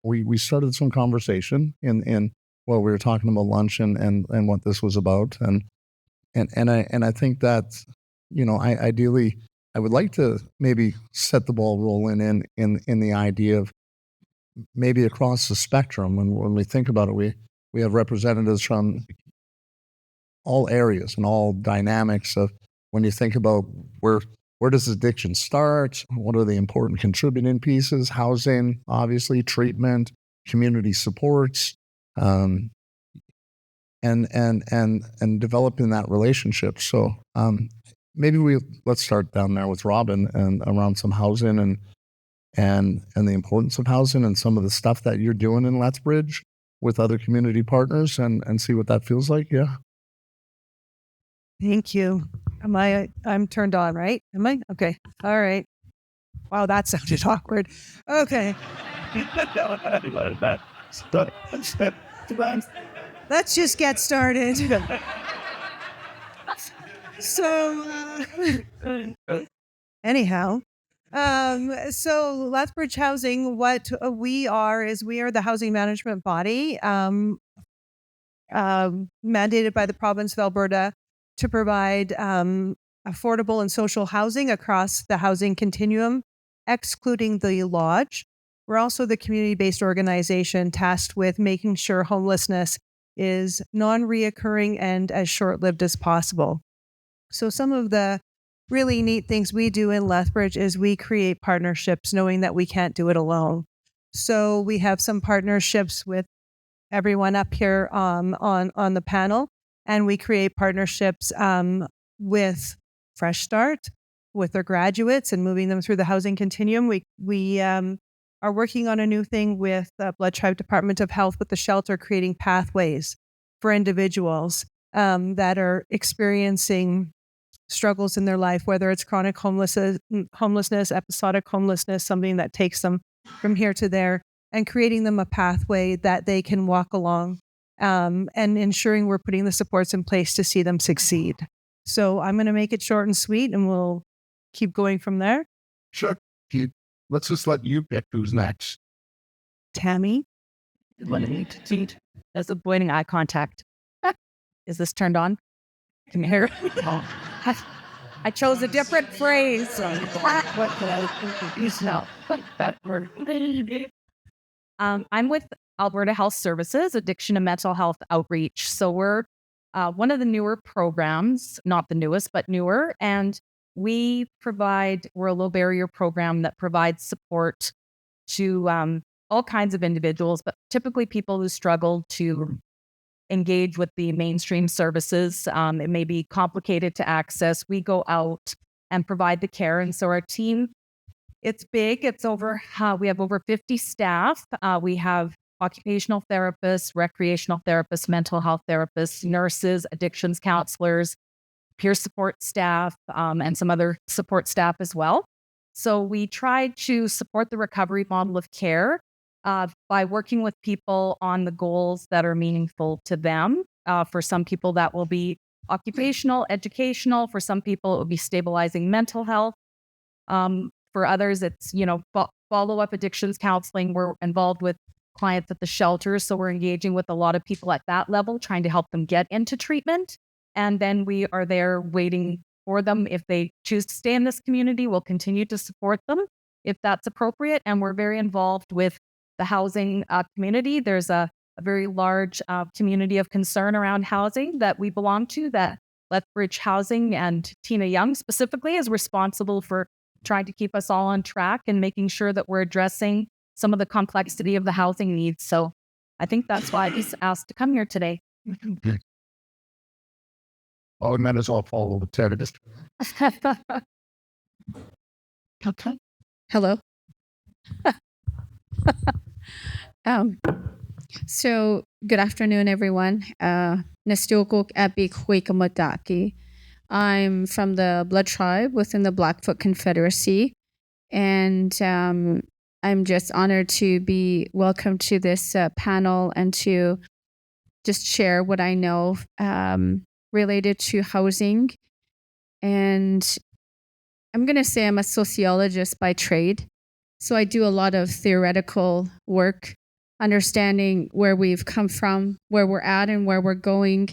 we started some conversation in while we were talking about lunch and what this was about. And I think that, ideally, I would like to maybe set the ball rolling in the idea of maybe across the spectrum. When we think about it, we have representatives from all areas and all dynamics of when you think about where does addiction start? What are the important contributing pieces? Housing, obviously, treatment, community supports, and developing that relationship. So maybe let's start down there with Robin and around some housing and the importance of housing and some of the stuff that you're doing in Lethbridge with other community partners and see what that feels like. Yeah. Thank you. I'm turned on, right? Am I? Okay. All right. Wow, that sounded awkward. Okay. Let's just get started. So, anyhow, so Lethbridge Housing, what we are the housing management body mandated by the province of Alberta to provide affordable and social housing across the housing continuum, excluding the lodge. We're also the community-based organization tasked with making sure homelessness is non-reoccurring and as short-lived as possible. So some of the really neat things we do in Lethbridge is we create partnerships knowing that we can't do it alone. So we have some partnerships with everyone up here on the panel, and we create partnerships with Fresh Start, with their graduates and moving them through the housing continuum. We are working on a new thing with the Blood Tribe Department of Health with the shelter, creating pathways for individuals that are experiencing struggles in their life, whether it's chronic homelessness, episodic homelessness, something that takes them from here to there, and creating them a pathway that they can walk along and ensuring we're putting the supports in place to see them succeed. So I'm going to make it short and sweet, and we'll keep going from there. Sure. Let's just let you pick who's next. Tammie? That's avoiding eye contact. Is this turned on? Can you hear it? I chose a different phrase. I'm with Alberta Health Services, Addiction and Mental Health Outreach. So we're one of the newer programs, not the newest, but newer. And we're a low barrier program that provides support to all kinds of individuals, but typically people who struggle to engage with the mainstream services. It may be complicated to access. We go out and provide the care. And so our team, it's big. We have over 50 staff. We have occupational therapists, recreational therapists, mental health therapists, nurses, addictions counselors, peer support staff, and some other support staff as well. So we try to support the recovery model of care by working with people on the goals that are meaningful to them. For some people, that will be occupational, educational. For some people, it will be stabilizing mental health. For others, it's, follow-up addictions counseling. We're involved with clients at the shelters, so we're engaging with a lot of people at that level, trying to help them get into treatment. And then we are there waiting for them. If they choose to stay in this community, we'll continue to support them if that's appropriate. And we're very involved with the housing community. There's a very large community of concern around housing that we belong to, that Lethbridge Housing and Tina Young specifically is responsible for trying to keep us all on track and making sure that we're addressing some of the complexity of the housing needs. So I think that's why I was asked to come here today. Oh, and that is all follow the therapist. Okay. Hello. So good afternoon, everyone. Nastiokok Epik Huikamataki. I'm from the Blood Tribe within the Blackfoot Confederacy, and I'm just honored to be welcomed to this panel and to just share what I know related to housing. And I'm going to say I'm a sociologist by trade. So I do a lot of theoretical work understanding where we've come from, where we're at, and where we're going,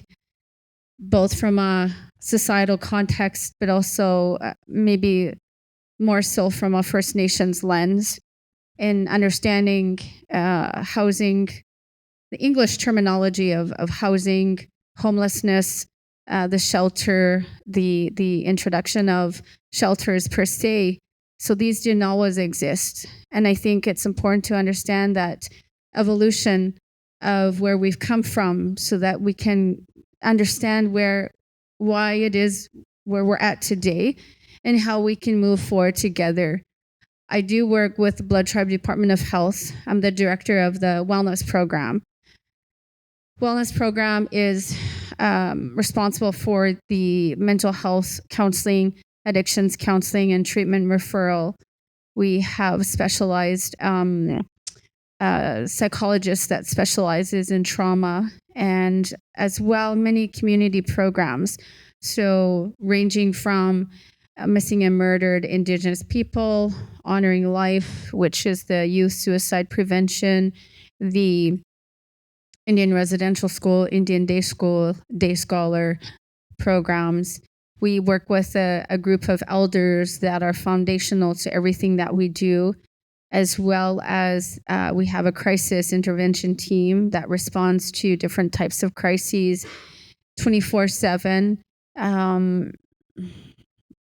both from a societal context, but also maybe more so from a First Nations lens, in understanding housing, the English terminology of housing, homelessness, the shelter, the introduction of shelters per se. So these didn't always exist. And I think it's important to understand that evolution of where we've come from so that we can understand why it is where we're at today and how we can move forward together. I do work with the Blood Tribe Department of Health. I'm the director of the wellness program. Wellness program is responsible for the mental health counseling, addictions counseling, and treatment referral. We have specialized psychologists that specializes in trauma, and as well many community programs. So ranging from missing and murdered Indigenous people, honoring life, which is the youth suicide prevention, the Indian residential school, Indian day school, day scholar programs. We work with a group of elders that are foundational to everything that we do, as well as we have a crisis intervention team that responds to different types of crises 24/7.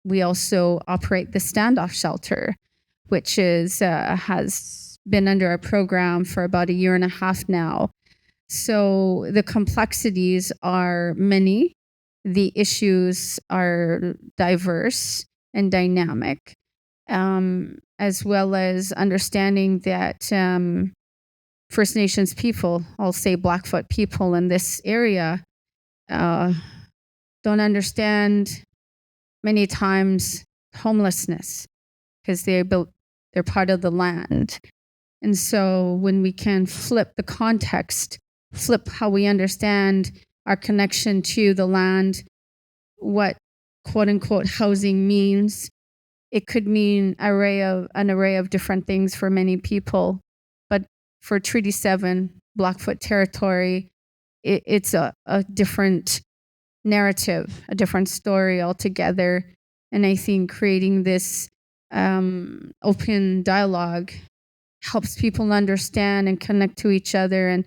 We also operate the standoff shelter, which has been under a program for about 1.5 years now. So the complexities are many. The issues are diverse and dynamic, as well as understanding that First Nations people, I'll say Blackfoot people in this area, don't understand many times homelessness because they're part of the land. And so when we can flip the context, flip how we understand our connection to the land, what quote unquote housing means, it could mean an array of different things for many people. But for Treaty 7, Blackfoot territory, it's a different narrative, a different story altogether. And I think creating this open dialogue helps people understand and connect to each other and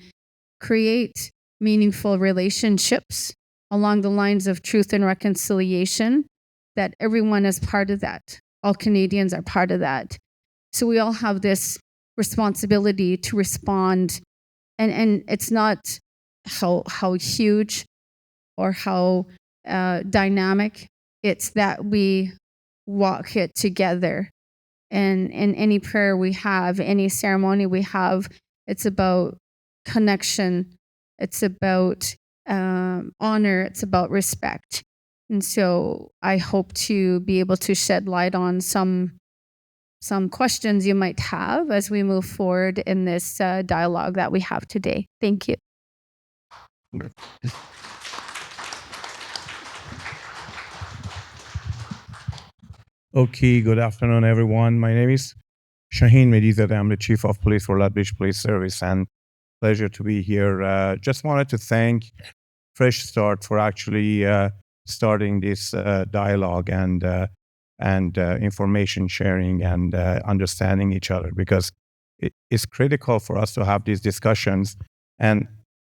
create meaningful relationships along the lines of truth and reconciliation, that everyone is part of that. All Canadians are part of that. So we all have this responsibility to respond. And it's not how huge or how dynamic, it's that we walk it together. And in any prayer we have, any ceremony we have, it's about connection, it's about honor, it's about respect. And so I hope to be able to shed light on some questions you might have as we move forward in this dialogue that we have today. Thank you. Okay, good afternoon, everyone. My name is Shahin Mehdizadeh. I'm the Chief of Police for Lethbridge Police Service, and pleasure to be here. Just wanted to thank Fresh Start for actually starting this dialogue and information sharing and understanding each other, because it's critical for us to have these discussions. And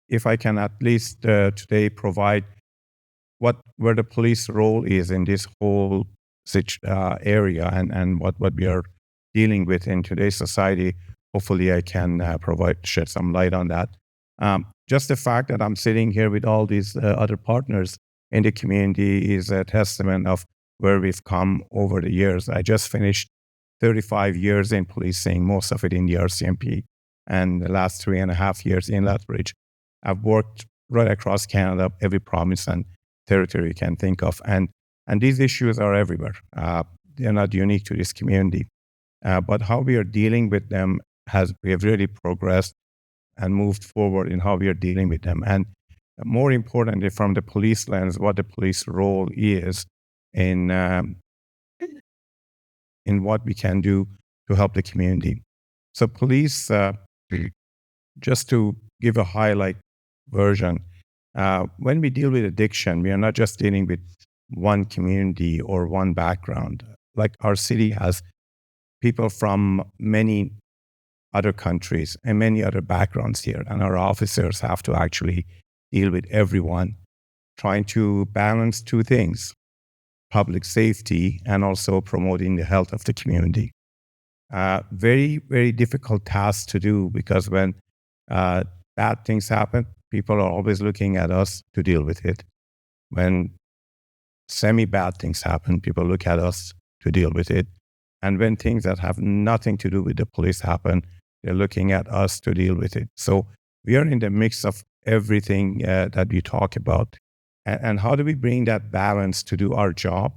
if I can at least today provide where the police role is in this whole area and what we are dealing with in today's society, hopefully I can shed some light on that. Just the fact that I'm sitting here with all these other partners in the community is a testament of where we've come over the years. I just finished 35 years in policing, most of it in the RCMP, and the last 3.5 years in Lethbridge. I've worked right across Canada, every province and territory you can think of. And these issues are everywhere. They're not unique to this community. But how we are dealing with them we have really progressed and moved forward in how we are dealing with them. And more importantly, from the police lens, what the police role is in what we can do to help the community. So police, just to give a highlight version, when we deal with addiction, we are not just dealing with one community or one background. Like our city has people from many other countries and many other backgrounds here, and our officers have to actually deal with everyone, trying to balance two things: public safety and also promoting the health of the community. Very, very difficult task to do, because when bad things happen, people are always looking at us to deal with it. When semi-bad things happen, people look at us to deal with it. And when things that have nothing to do with the police happen, they're looking at us to deal with it. So we are in the mix of everything that we talk about. And how do we bring that balance to do our job,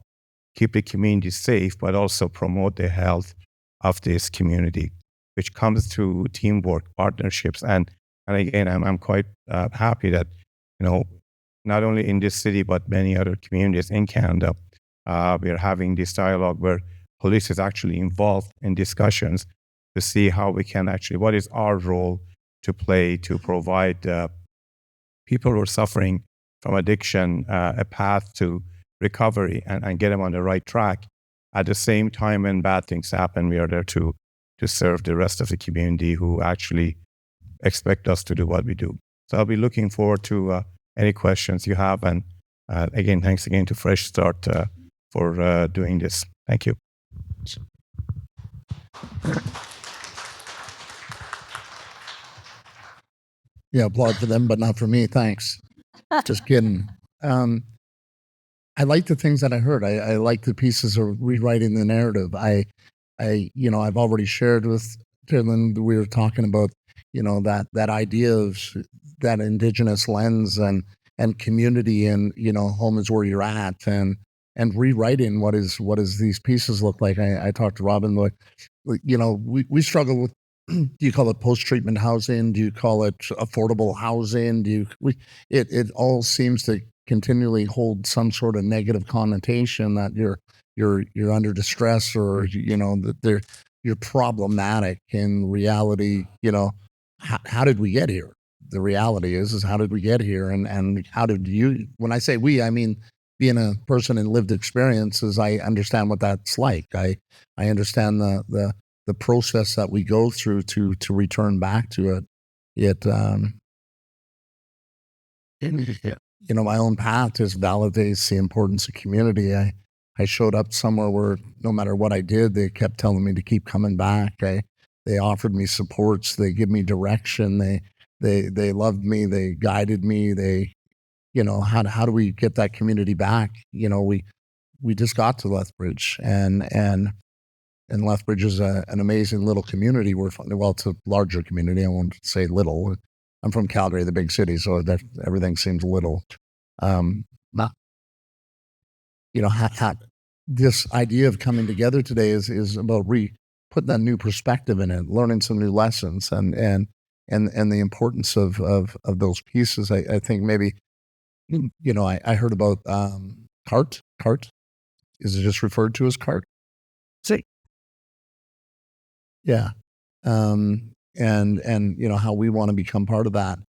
keep the community safe, but also promote the health of this community, which comes through teamwork, partnerships. And again, I'm quite happy that, not only in this city, but many other communities in Canada, we are having this dialogue where police is actually involved in discussions to see how we can actually, what is our role to play to provide people who are suffering from addiction a path to recovery and get them on the right track. At the same time, when bad things happen, we are there to serve the rest of the community who actually expect us to do what we do. So I'll be looking forward to any questions you have. And again, thanks again to Fresh Start for doing this. Thank you. Yeah, applaud for them, but not for me. Thanks. Just kidding. I like the things that I heard. I like the pieces of rewriting the narrative. I've already shared with Terri-Lynn, we were talking about, that idea of that Indigenous lens and community and, home is where you're at, and rewriting what is these pieces look like. I talked to Robin, like, we struggle with, do you call it post-treatment housing? Do you call it affordable housing? It all seems to continually hold some sort of negative connotation that you're under distress, or that you're problematic. In reality, how did we get here? The reality is how did we get here, and how did you? When I say we, I mean being a person in lived experiences. I understand what that's like. I understand the process that we go through to return back to it. My own path just validates the importance of community. I showed up somewhere where no matter what I did, they kept telling me to keep coming back. They offered me supports. They give me direction. They loved me. They guided me. How do we get that community back? We just got to Lethbridge, and Lethbridge is an amazing little community. It's a larger community. I won't say little. I'm from Calgary, the big city, so that everything seems little. This idea of coming together today is about putting that new perspective in it, learning some new lessons, and the importance of those pieces. I think maybe, I heard about CART. CART, is it just referred to as CART? See. Yeah. And how we want to become part of that.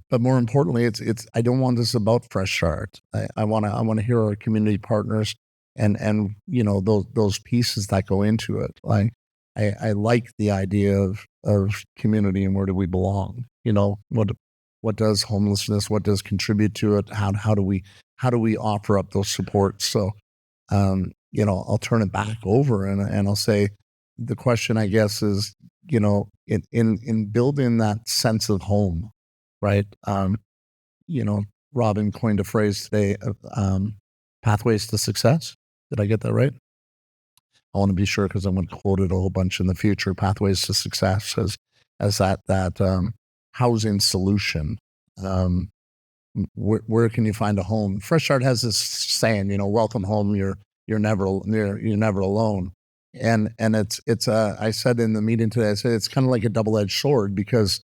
But more importantly, it's I don't want this about Fresh Start. I want to hear our community partners and those pieces that go into it. I like the idea of community and where do we belong? What does homelessness, what does contribute to it? How do we offer up those supports? So I'll turn it back over and I'll say, the question, I guess, is, in building that sense of home, right? Robin coined a phrase today of pathways to success. Did I get that right? I want to be sure because I'm going to quote it a whole bunch in the future. Pathways to success as that housing solution. Where can you find a home? Fresh Start has this saying, welcome home. You're never alone. And it's I said in the meeting today, I said it's kind of like a double-edged sword, because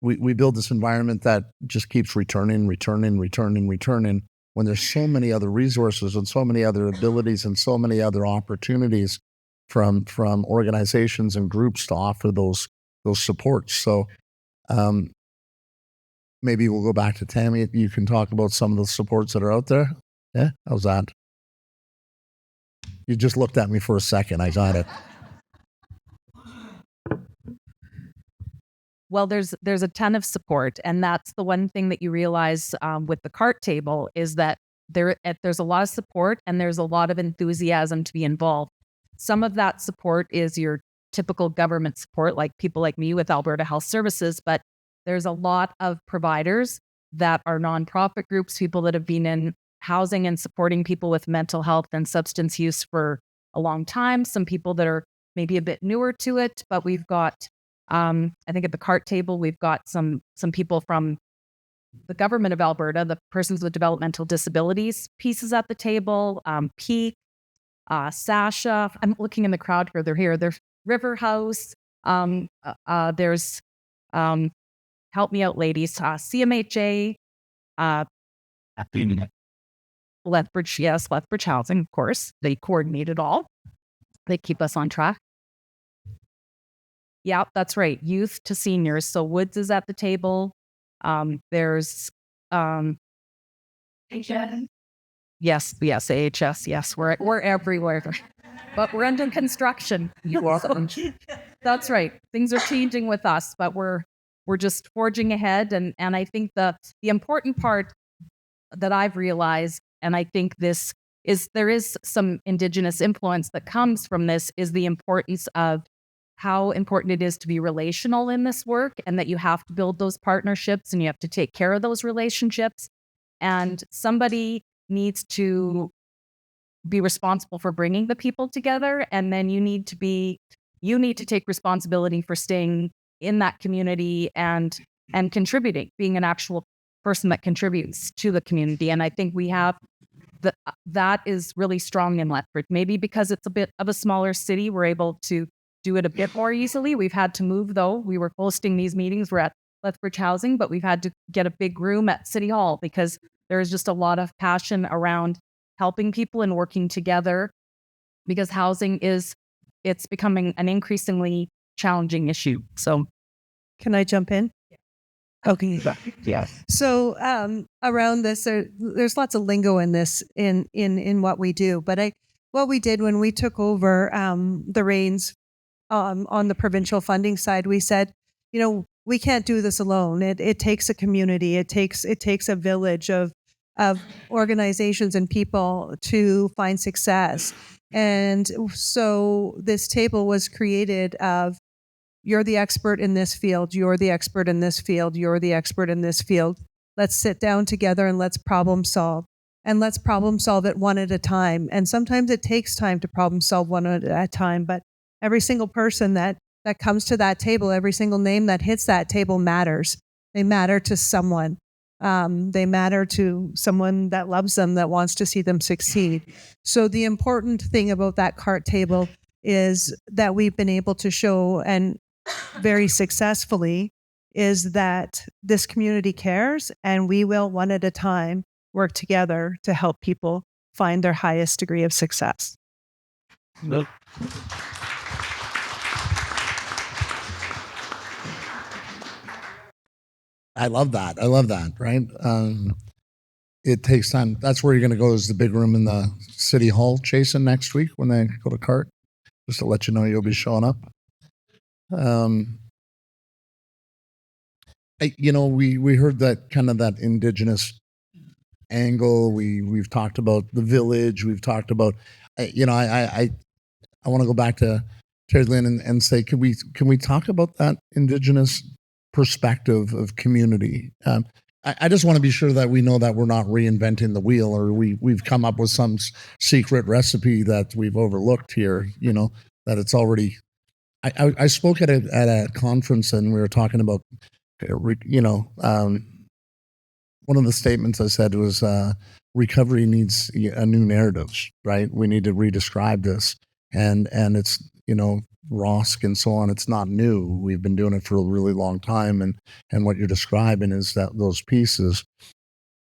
we build this environment that just keeps returning when there's so many other resources and so many other abilities and so many other opportunities from organizations and groups to offer those supports. So Maybe we'll go back to Tammie. You can talk about some of the supports that are out there. Yeah, how's that? You just looked at me for a second. I got it. Well, there's a ton of support, and that's the one thing that you realize with the cart table is that there's a lot of support and there's a lot of enthusiasm to be involved. Some of that support is your typical government support, like people like me with Alberta Health Services, but there's a lot of providers that are nonprofit groups, people that have been in housing and supporting people with mental health and substance use for a long time. Some people that are maybe a bit newer to it, but we've got, I think at the cart table, we've got some people from the government of Alberta, the Persons with Developmental Disabilities pieces at the table, Peak, Sasha. I'm looking in the crowd here. They're here. There's River House. There's, help me out, ladies. CMHA, Lethbridge, yes, Lethbridge Housing, of course. They coordinate it all. They keep us on track. Yeah, that's right. Youth to seniors. So Woods is at the table. There's yes, AHS. Yes, we're everywhere, but we're under construction. That's right. Things are changing with us, but we're just forging ahead. And I think the important part that I've realized, and I think this is there is some Indigenous influence that comes from this, is the importance of how important it is to be relational in this work, and that you have to build those partnerships and you have to take care of those relationships. And somebody needs to be responsible for bringing the people together. And then you need to take responsibility for staying in that community and contributing, being an actual person that contributes to the community. And I think we have that is really strong in Lethbridge. Maybe because it's a bit of a smaller city, we're able to do it a bit more easily. We've had to move, though. We were hosting these meetings. We're at Lethbridge Housing, but we've had to get a big room at City Hall because there is just a lot of passion around helping people and working together, because housing it's becoming an increasingly challenging issue. So Can I jump in? Okay. Yes. So around this, there's lots of lingo in this in what we do. But what we did when we took over the reins on the provincial funding side, we said, we can't do this alone. It takes a community. It takes a village of organizations and people to find success. And so this table was created of, you're the expert in this field, you're the expert in this field, you're the expert in this field. Let's sit down together and let's problem solve. And let's problem solve it one at a time. And sometimes it takes time to problem solve one at a time, but every single person that comes to that table, every single name that hits that table matters. They matter to someone. They matter to someone that loves them, that wants to see them succeed. So the important thing about that cart table is that we've been able to show, and very successfully, is that this community cares, and we will one at a time work together to help people find their highest degree of success. I love that. Right. It takes time. That's where you're going to go, is the big room in the City Hall, Jason, next week when they go to CART, just to let you know you'll be showing up. We heard that kind of that Indigenous angle. We've talked about the village. We've talked about, I want to go back to Terri-Lynn and say, can we talk about that Indigenous perspective of community? I just want to be sure that we know that we're not reinventing the wheel, or we've come up with some secret recipe that we've overlooked here. That it's already. I spoke at a conference, and we were talking about, one of the statements I said was, recovery needs a new narrative, right? We need to redescribe this, and it's ROSC and so on. It's not new. We've been doing it for a really long time, and what you're describing is that those pieces,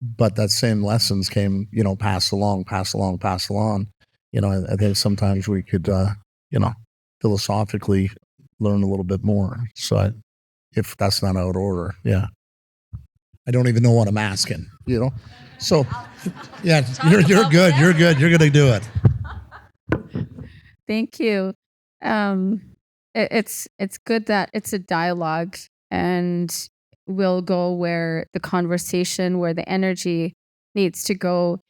but that same lessons came, pass along. I think sometimes we could, philosophically learn a little bit more. So if that's not out of order. Yeah. I don't even know what I'm asking, So, yeah, you're good. You're good. You're going to do it. Thank you. It's good that it's a dialogue, and we'll go where the conversation, where the energy needs to go.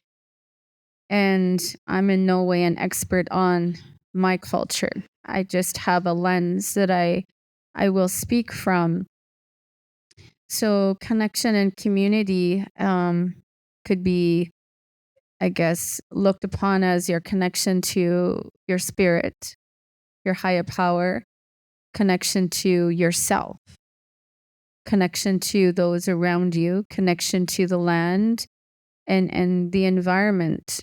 And I'm in no way an expert on my culture. I just have a lens that I will speak from. So connection and community could be, I guess, looked upon as your connection to your spirit, your higher power, connection to yourself, connection to those around you, connection to the land and the environment.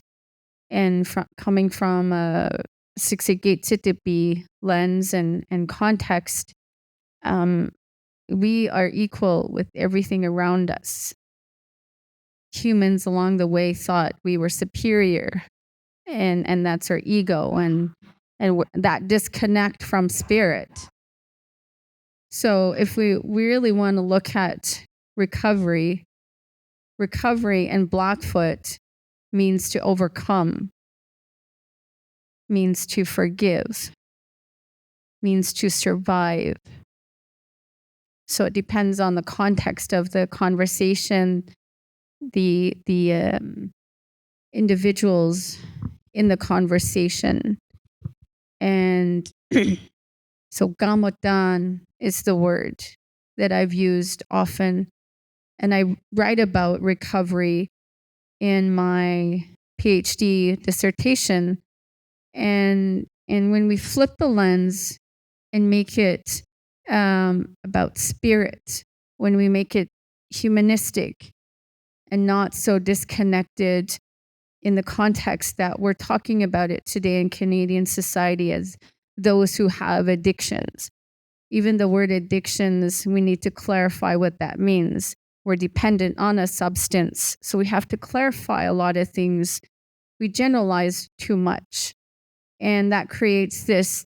And coming from a Executive lens and context, we are equal with everything around us. Humans along the way thought we were superior, and that's our ego and that disconnect from spirit. So if we really want to look at recovery and Blackfoot means to overcome, means to forgive, means to survive. So it depends on the context of the conversation, the individuals in the conversation. And so gamotan is the word that I've used often. And I write about recovery in my PhD dissertation. And when we flip the lens and make it about spirit, when we make it humanistic and not so disconnected in the context that we're talking about it today in Canadian society as those who have addictions. Even the word addictions, we need to clarify what that means. We're dependent on a substance, so we have to clarify a lot of things. We generalize too much, and that creates this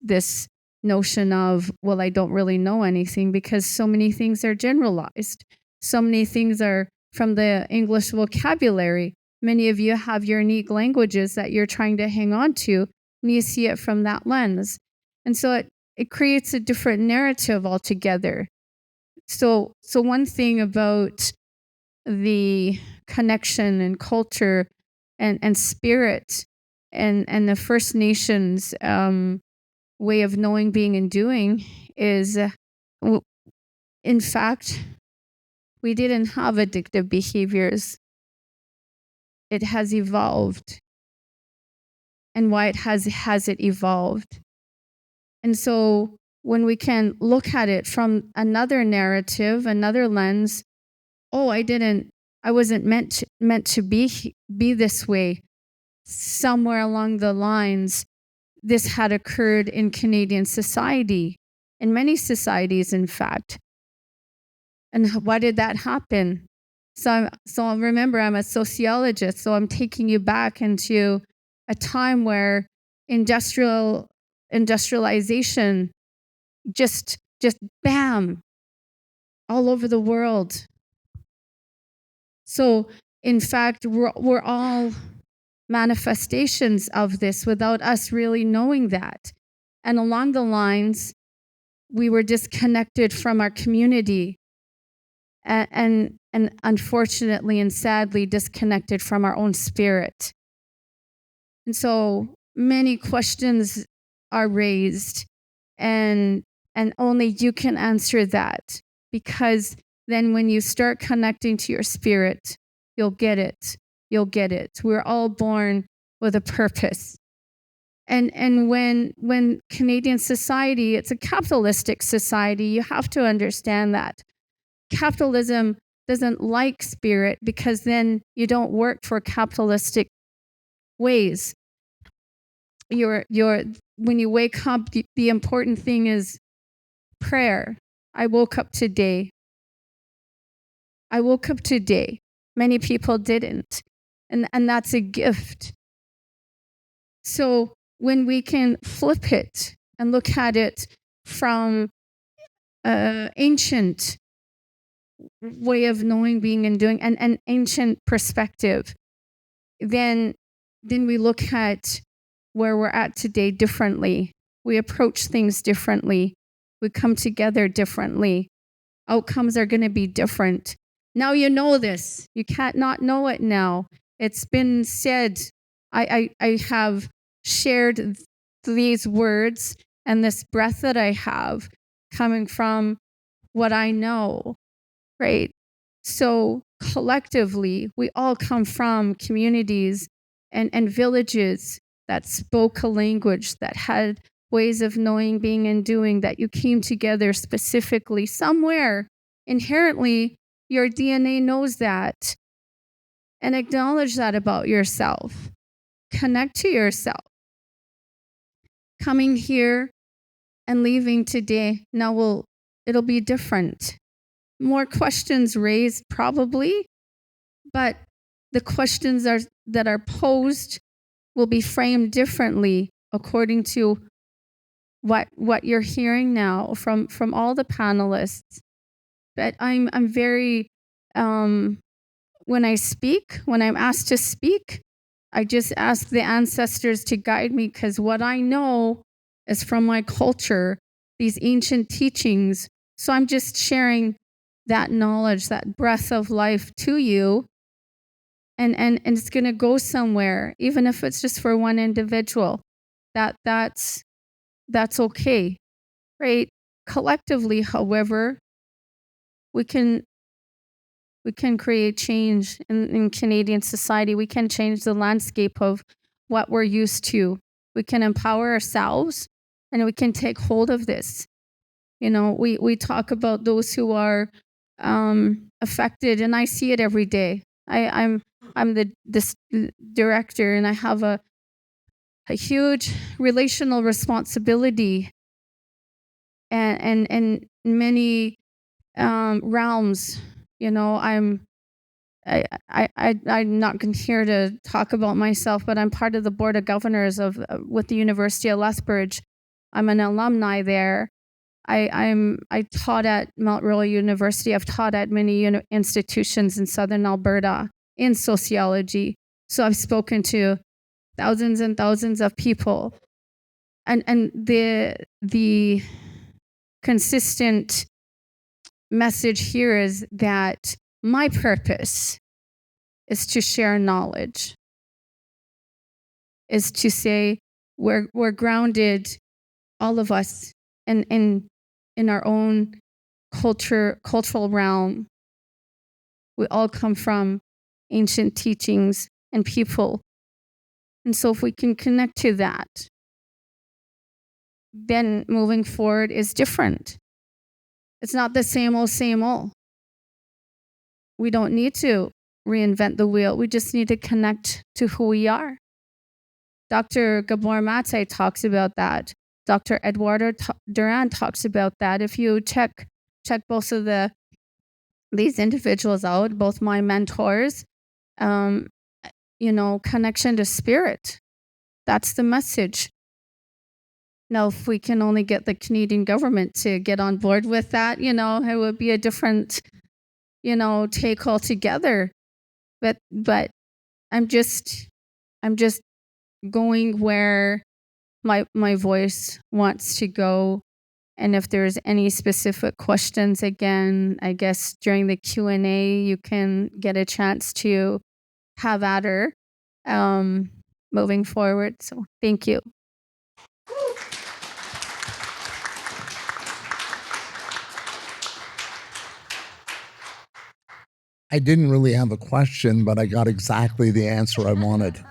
notion of, well, I don't really know anything because so many things are generalized. So many things are from the English vocabulary. Many of you have unique languages that you're trying to hang on to, and you see it from that lens. And so it creates a different narrative altogether. So one thing about the connection and culture and spirit and the First Nations way of knowing, being, and doing is, in fact, we didn't have addictive behaviors. It has evolved. And why has it evolved? And so when we can look at it from another narrative, another lens, I wasn't meant to be this way. Somewhere along the lines, this had occurred in Canadian society, in many societies, in fact. And why did that happen? So remember, I'm a sociologist, so I'm taking you back into a time where industrialization just bam, all over the world. So in fact, we're all manifestations of this without us really knowing that. And along the lines, we were disconnected from our community and unfortunately and sadly disconnected from our own spirit. And so many questions are raised, and only you can answer that, because then when you start connecting to your spirit, you'll get it. You'll get it. We're all born with a purpose. And when Canadian society, it's a capitalistic society, you have to understand that. Capitalism doesn't like spirit because then you don't work for capitalistic ways. When you wake up, the important thing is prayer. I woke up today. Many people didn't. And that's a gift. So when we can flip it and look at it from ancient way of knowing, being, and doing, and an ancient perspective, then we look at where we're at today differently. We approach things differently. We come together differently. Outcomes are going to be different. Now you know this. You can't not know it now. It's been said. I have shared these words and this breath that I have coming from what I know, right? So collectively, we all come from communities and villages that spoke a language, that had ways of knowing, being, and doing, that you came together specifically somewhere. Inherently, your DNA knows that. And acknowledge that about yourself. Connect to yourself. Coming here and leaving today, now it'll be different. More questions raised probably, but the questions that are posed will be framed differently according to what you're hearing now from all the panelists. But I'm very when I'm asked to speak, I just ask the ancestors to guide me, because what I know is from my culture, these ancient teachings. So I'm just sharing that knowledge, that breath of life to you. And it's going to go somewhere, even if it's just for one individual. That's okay, right? Collectively, however, we can create change in Canadian society. We can change the landscape of what we're used to. We can empower ourselves, and we can take hold of this. You know, we talk about those who are affected, and I see it every day. I'm this director, and I have a huge relational responsibility, and in many realms. You know, I'm not here to talk about myself, but I'm part of the board of governors with the University of Lethbridge. I'm an alumni there. I taught at Mount Royal University. I've taught at many institutions in Southern Alberta in sociology. So I've spoken to thousands and thousands of people, and the consistent message here is that my purpose is to share knowledge, is to say we're grounded, all of us, in our own cultural realm. We all come from ancient teachings and people. And so if we can connect to that, then moving forward is different. It's not the same old, same old. We don't need to reinvent the wheel. We just need to connect to who we are. Dr. Gabor Mate talks about that. Dr. Eduardo Duran talks about that. If you check both of these individuals out, both my mentors, connection to spirit. That's the message. Now, if we can only get the Canadian government to get on board with that, it would be a different, take altogether. But I'm just going where my voice wants to go. And if there's any specific questions, again, I guess during the Q&A, you can get a chance to have at her moving forward. So thank you. I didn't really have a question, but I got exactly the answer I wanted.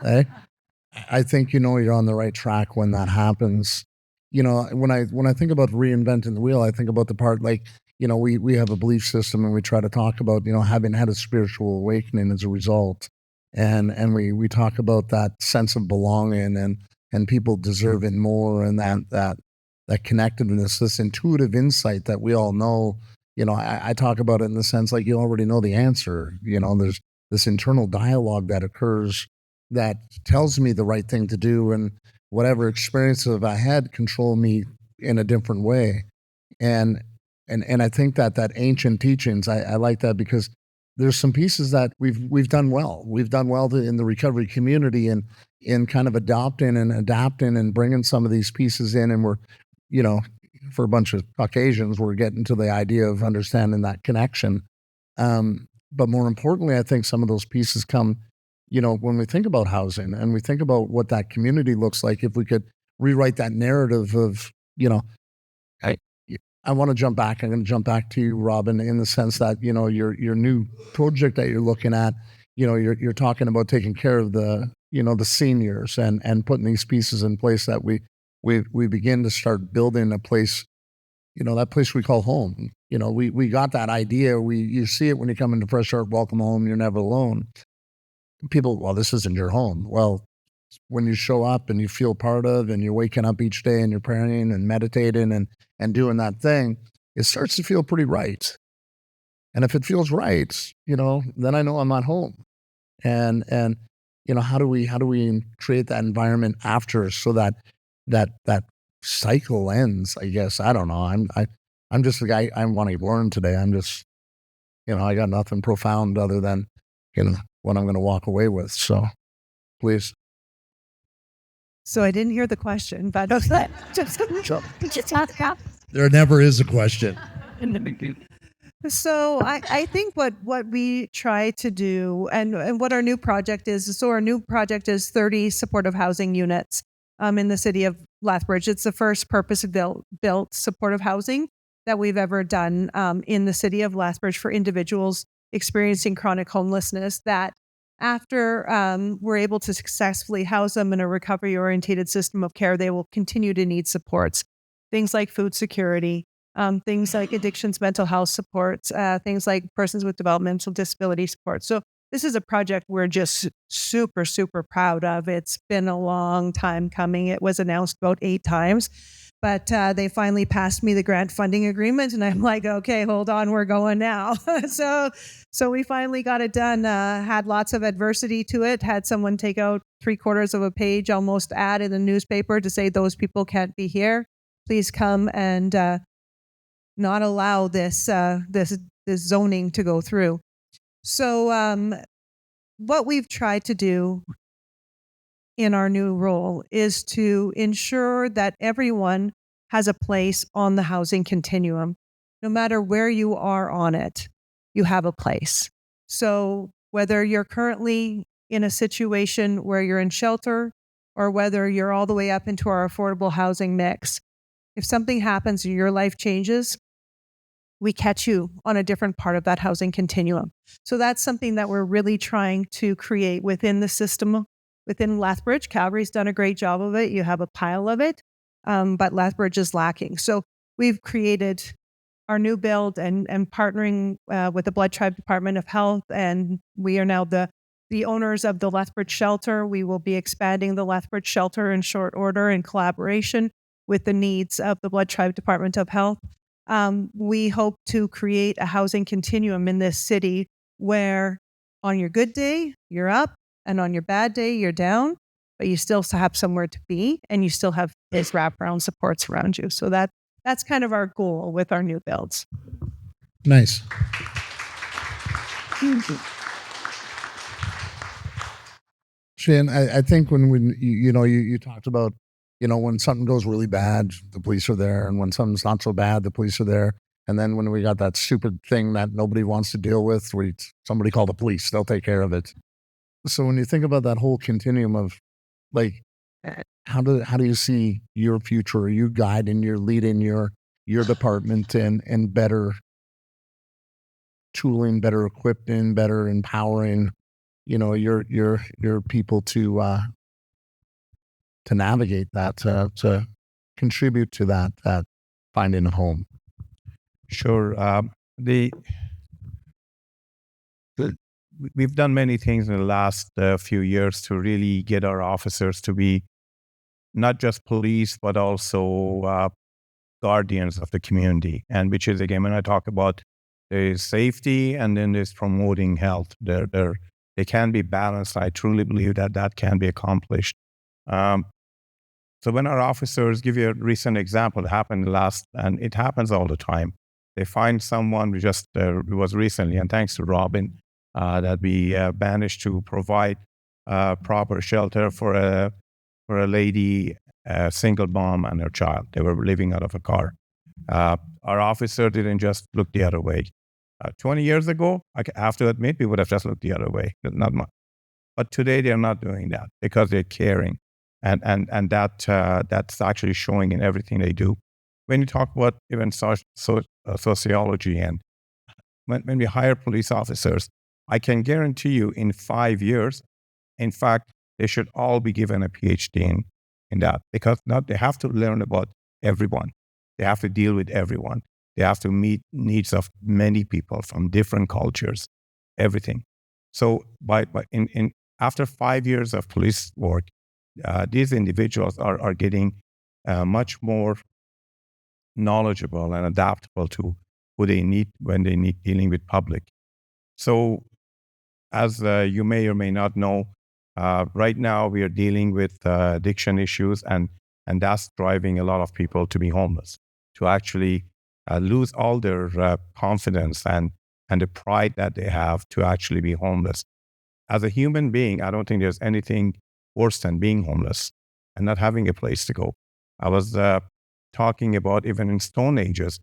I think you're on the right track when that happens. When I think about reinventing the wheel, I think about the part like we have a belief system, and we try to talk about having had a spiritual awakening as a result, and we talk about that sense of belonging and people deserving more, and that connectedness, this intuitive insight that we all know. I talk about it in the sense like you already know the answer. There's this internal dialogue that occurs that tells me the right thing to do, and whatever experiences I had control me in a different way. And And I think that ancient teachings, I like that because there's some pieces that we've done well. We've done well in the recovery community and in kind of adopting and adapting and bringing some of these pieces in. And we're, you know, for a bunch of Caucasians, we're getting to the idea of understanding that connection. But more importantly, I think some of those pieces come, you know, when we think about housing and we think about what that community looks like, if we could rewrite that narrative of, you know, I want to jump back. I'm going to jump back to you, Robin, in the sense that, you know, your new project that you're looking at, you know, you're talking about taking care of the, you know, the seniors and putting these pieces in place that we begin to start building a place, you know, that place we call home. You know, we got that idea. You see it when you come into Fresh Start, welcome home, you're never alone. People, well, this isn't your home. Well, when you show up and you feel part of and you're waking up each day and you're praying and meditating and doing that thing, it starts to feel pretty right. And if it feels right, you know, then I know I'm at home. And you know, how do we create that environment after so that cycle ends? I guess I don't know. I'm just the guy. I want to learn today. I'm just, you know, I got nothing profound other than, you know, what I'm going to walk away with. So, please. So I didn't hear the question, but There never is a question. So I think what we try to do and what our new project is, so our new project is 30 supportive housing units in the city of Lethbridge. It's the first purpose-built supportive housing that we've ever done in the city of Lethbridge for individuals experiencing chronic homelessness that after we're able to successfully house them in a recovery-orientated system of care, they will continue to need supports, things like food security, things like addictions, mental health supports, things like persons with developmental disability support. So this is a project we're just super, super proud of. It's been a long time coming. It was announced about 8 times, but they finally passed me the grant funding agreement, and I'm like, okay, hold on, we're going now. So we finally got it done. Had lots of adversity to it. Had someone take out 3/4 of a page, almost ad in the newspaper to say those people can't be here. Please come and not allow this zoning to go through. So what we've tried to do in our new role is to ensure that everyone has a place on the housing continuum. No matter where you are on it, you have a place. So whether you're currently in a situation where you're in shelter or whether you're all the way up into our affordable housing mix, if something happens and your life changes, we catch you on a different part of that housing continuum. So that's something that we're really trying to create within the system, within Lethbridge. Calgary's done a great job of it. You have a pile of it, but Lethbridge is lacking. So we've created our new build and partnering with the Blood Tribe Department of Health, and we are now the owners of the Lethbridge shelter. We will be expanding the Lethbridge shelter in short order in collaboration with the needs of the Blood Tribe Department of Health. We hope to create a housing continuum in this city where on your good day, you're up, and on your bad day, you're down, but you still have somewhere to be, and you still have these wraparound supports around you. So that's kind of our goal with our new builds. Nice. Shahin, I think when you talked about, you know, when something goes really bad, the police are there, and when something's not so bad, the police are there. And then when we got that stupid thing that nobody wants to deal with, somebody call the police, they'll take care of it. So when you think about that whole continuum of, like, how do you see your future? Are you guiding, you're leading your department in better tooling, better equipping, better empowering, you know, your people to navigate that, to contribute to that finding a home? Sure. We've done many things in the last few years to really get our officers to be not just police, but also guardians of the community. And which is, again, when I talk about there's safety and then there's promoting health, they can be balanced. I truly believe that can be accomplished. So when our officers, give you a recent example, it happened and it happens all the time. they find someone. We just it was recently, and thanks to Robin, that we managed to provide proper shelter for a lady, a single mom and her child. They were living out of a car. Our officer didn't just look the other way. 20 years ago, I have to admit, we would have just looked the other way, not much. But today they're not doing that because they're caring, and that's actually showing in everything they do. When you talk about even sociology, and when we hire police officers, I can guarantee you in 5 years, in fact, they should all be given a PhD in that, because now they have to learn about everyone. They have to deal with everyone. They have to meet needs of many people from different cultures, everything. So after 5 years of police work, these individuals are getting much more knowledgeable and adaptable to who they need when they need dealing with public. So as you may or may not know, right now we are dealing with addiction issues, and that's driving a lot of people to be homeless, to actually lose all their confidence and the pride that they have to actually be homeless. As a human being, I don't think there's anything worse than being homeless and not having a place to go. I was talking about even in Stone Ages,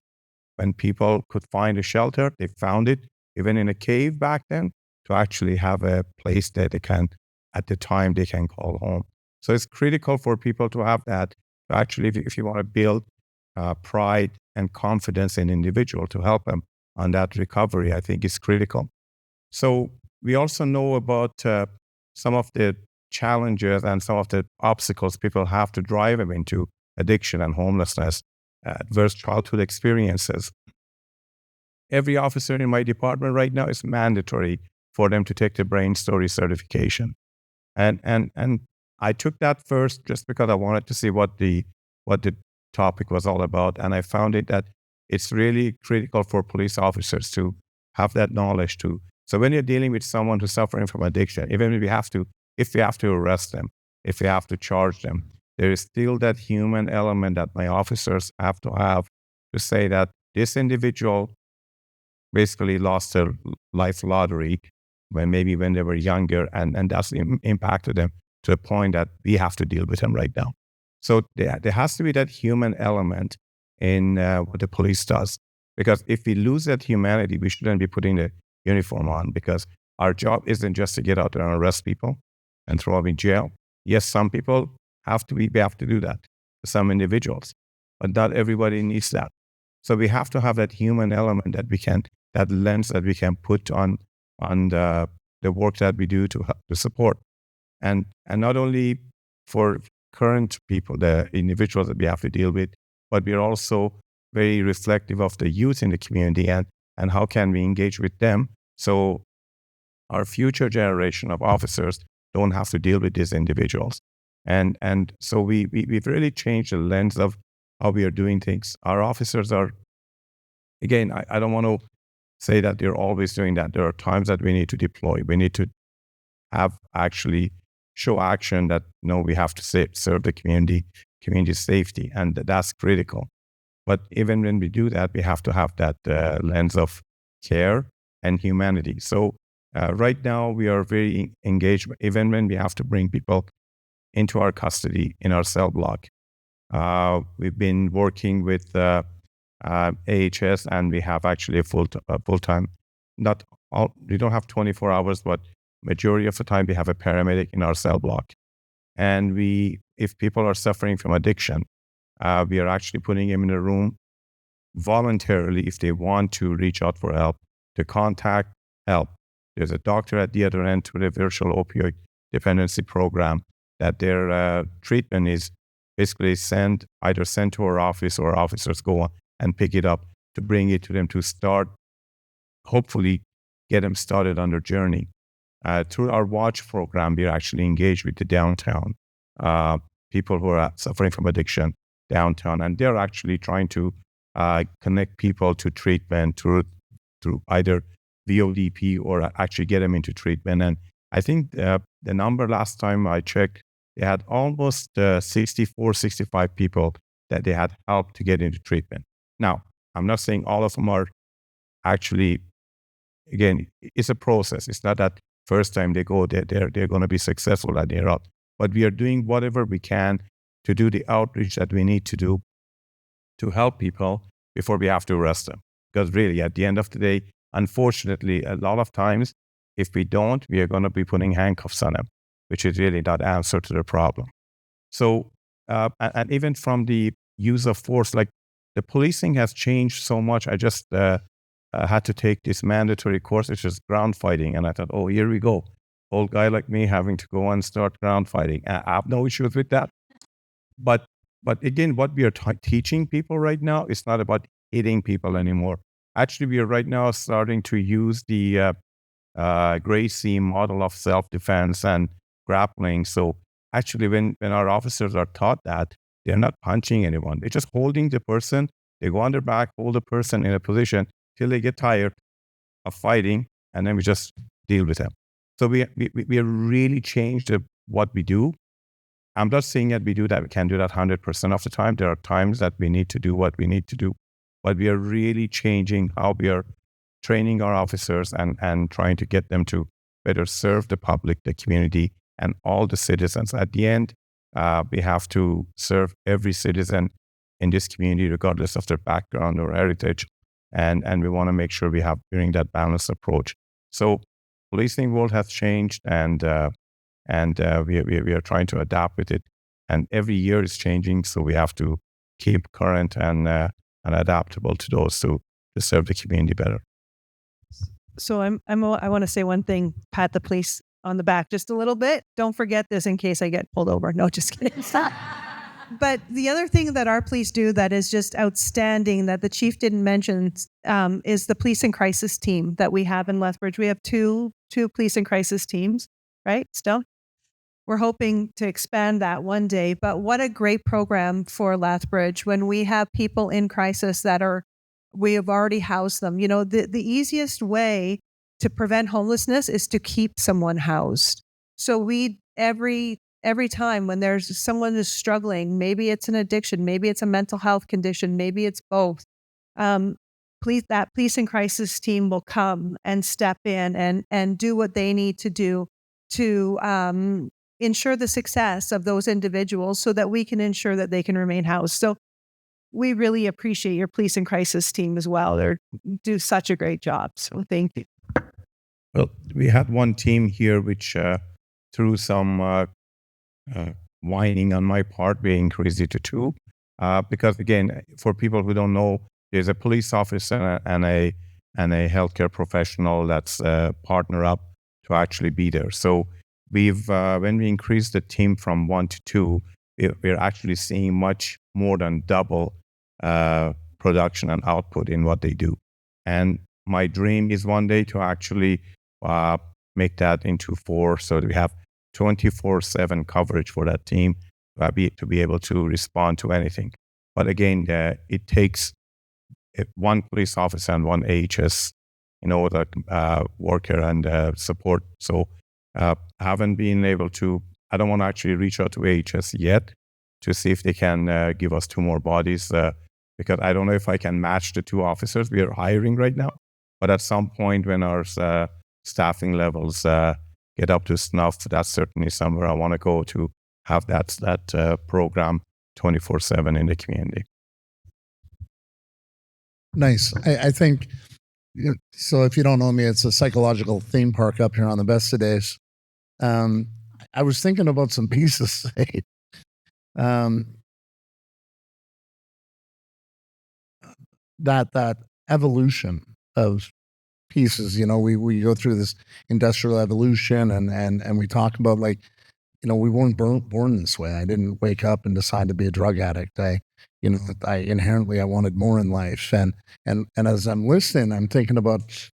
when people could find a shelter, they found it, even in a cave back then, to actually have a place that they can, at the time, they can call home. So it's critical for people to have that. Actually, if you want to build pride and confidence in individual to help them on that recovery, I think is critical. So we also know about some of the challenges and some of the obstacles people have to drive them into addiction and homelessness, adverse childhood experiences. Every officer in my department right now is mandatory for them to take the brain story certification. And I took that first just because I wanted to see what the topic was all about. And I found it that it's really critical for police officers to have that knowledge too. So when you're dealing with someone who's suffering from addiction, even if we have to arrest them, if we have to charge them, there is still that human element that my officers have to say that this individual basically lost their life lottery when they were younger, and that's impacted them to the point that we have to deal with them right now. So there has to be that human element in what the police does, because if we lose that humanity, we shouldn't be putting the uniform on, because our job isn't just to get out there and arrest people and throw them in jail. Yes, some people we have to do that, some individuals, but not everybody needs that. So we have to have that human element that lens that we can put on the work that we do to support. And not only for current people, the individuals that we have to deal with, but we're also very reflective of the youth in the community and how can we engage with them so our future generation of officers don't have to deal with these individuals. And so we've really changed the lens of how we are doing things. Our officers are, again, I don't want to say that they're always doing that. There are times that we need to deploy. We need to have actually show action that, we have to serve the community safety, and that's critical. But even when we do that, we have to have that lens of care and humanity. So right now we are very engaged, even when we have to bring people into our custody in our cell block. We've been working with AHS, and we have actually a full-time, we don't have 24 hours, but majority of the time we have a paramedic in our cell block. And if people are suffering from addiction, we are actually putting them in a room voluntarily if they want to reach out for help, to contact help. There's a doctor at the other end to the virtual opioid dependency program that their treatment is basically either sent to our office, or officers go on and pick it up to bring it to them to start, hopefully get them started on their journey. Through our watch program, we're actually engaged with the downtown people who are suffering from addiction downtown, and they're actually trying to connect people to treatment through either VODP or actually get them into treatment. And I think the number last time I checked, they had almost 65 people that they had helped to get into treatment. Now, I'm not saying all of them are actually, again, it's a process. It's not that first time they go, they're going to be successful and they're out. But we are doing whatever we can to do the outreach that we need to do to help people before we have to arrest them. Because really, at the end of the day, unfortunately, a lot of times, if we don't, we are going to be putting handcuffs on them, which is really not answer to the problem. So, and even from the use of force, like the policing has changed so much. I just had to take this mandatory course, which is ground fighting. And I thought, oh, here we go. Old guy like me having to go and start ground fighting. I have no issues with that. But again, what we are teaching people right now is not about hitting people anymore. Actually, we are right now starting to use the Gracie model of self-defense and grappling. So actually, when our officers are taught that, they're not punching anyone. They're just holding the person. They go on their back, hold the person in a position till they get tired of fighting, and then we just deal with them. So we have really changed what we do. I'm not saying that we can do that 100% of the time. There are times that we need to do what we need to do, but we are really changing how we are training our officers and trying to get them to better serve the public, the community, and all the citizens. At the end, we have to serve every citizen in this community, regardless of their background or heritage. And we want to make sure we bring that balanced approach. So policing world has changed, and we are trying to adapt with it. And every year is changing, so we have to keep current and adaptable to those to serve the community better. So I want to say one thing, pat the police on the back just a little bit. Don't forget this in case I get pulled over. No, just kidding. But the other thing that our police do that is just outstanding that the chief didn't mention is the police and crisis team that we have in Lethbridge. We have two police and crisis teams, right? Still, we're hoping to expand that one day. But what a great program for Lethbridge when we have people in crisis we have already housed them. You know, the easiest way to prevent homelessness is to keep someone housed. So we every time when there's someone who's struggling, maybe it's an addiction, maybe it's a mental health condition, maybe it's both. That police and crisis team will come and step in and do what they need to do to ensure the success of those individuals so that we can ensure that they can remain housed. So we really appreciate your police and crisis team as well. They do such a great job. So thank you. Well, we had one team here which through some whining on my part, we increased it to 2. Because again, for people who don't know, there's a police officer and a healthcare professional that's partner up to actually be there. So we've when we increased the team from 1 to 2, we're actually seeing much more than double production and output in what they do. And my dream is one day to actually make that into 4, so that we have 24/7 coverage for that team to be able to respond to anything. But again, it takes one police officer and one AHS, the worker and support. So haven't been able to. I don't want to actually reach out to AHS yet to see if they can give us 2 more bodies because I don't know if I can match the 2 officers we are hiring right now. But at some point when our staffing levels get up to snuff, that's certainly somewhere I want to go to have that program 24/7 in the community. Nice. I think, so if you don't know me, it's a psychological theme park up here on the Mehdizadeh. I was thinking about some pieces. That evolution of pieces, we go through this industrial evolution and we talk about we weren't born this way. I didn't wake up and decide to be a drug addict. I inherently I wanted more in life. And as I'm listening, I'm thinking about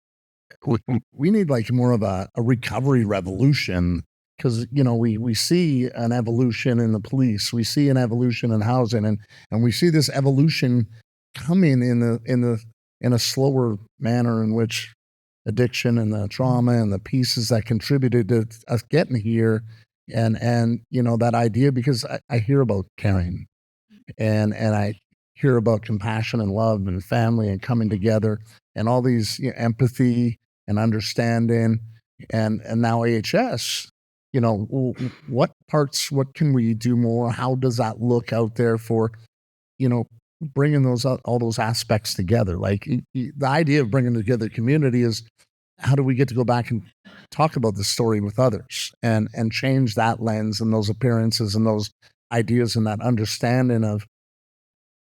we need more of a recovery revolution because, we see an evolution in the police, we see an evolution in housing and we see this evolution coming in a slower manner in which addiction and the trauma and the pieces that contributed to us getting here and that idea, because I hear about caring and I hear about compassion and love and family and coming together and all these, empathy and understanding, and now AHS, what can we do more? How does that look out there for, bringing all those aspects together? Like the idea of bringing together community is, how do we get to go back and talk about the story with others and change that lens and those appearances and those ideas and that understanding of,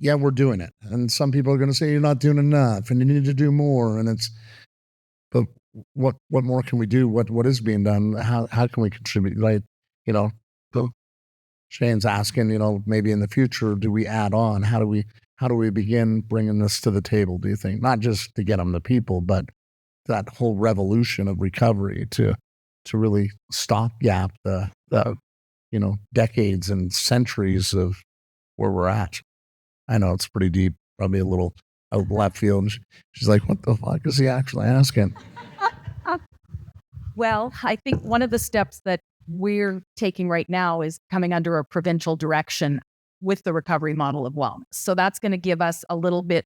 yeah, we're doing it. And some people are going to say you're not doing enough and you need to do more. But what more can we do? What is being done? How can we contribute? Like, so Shane's asking, maybe in the future, do we add on? How do we begin bringing this to the table? Do you think, not just to get them the people, but that whole revolution of recovery to really stopgap the decades and centuries of where we're at? I know it's pretty deep, probably a little out of left field. And she's like, what the fuck is he actually asking? Well, I think one of the steps that we're taking right now is coming under a provincial direction with the recovery model of wellness. So that's going to give us a little bit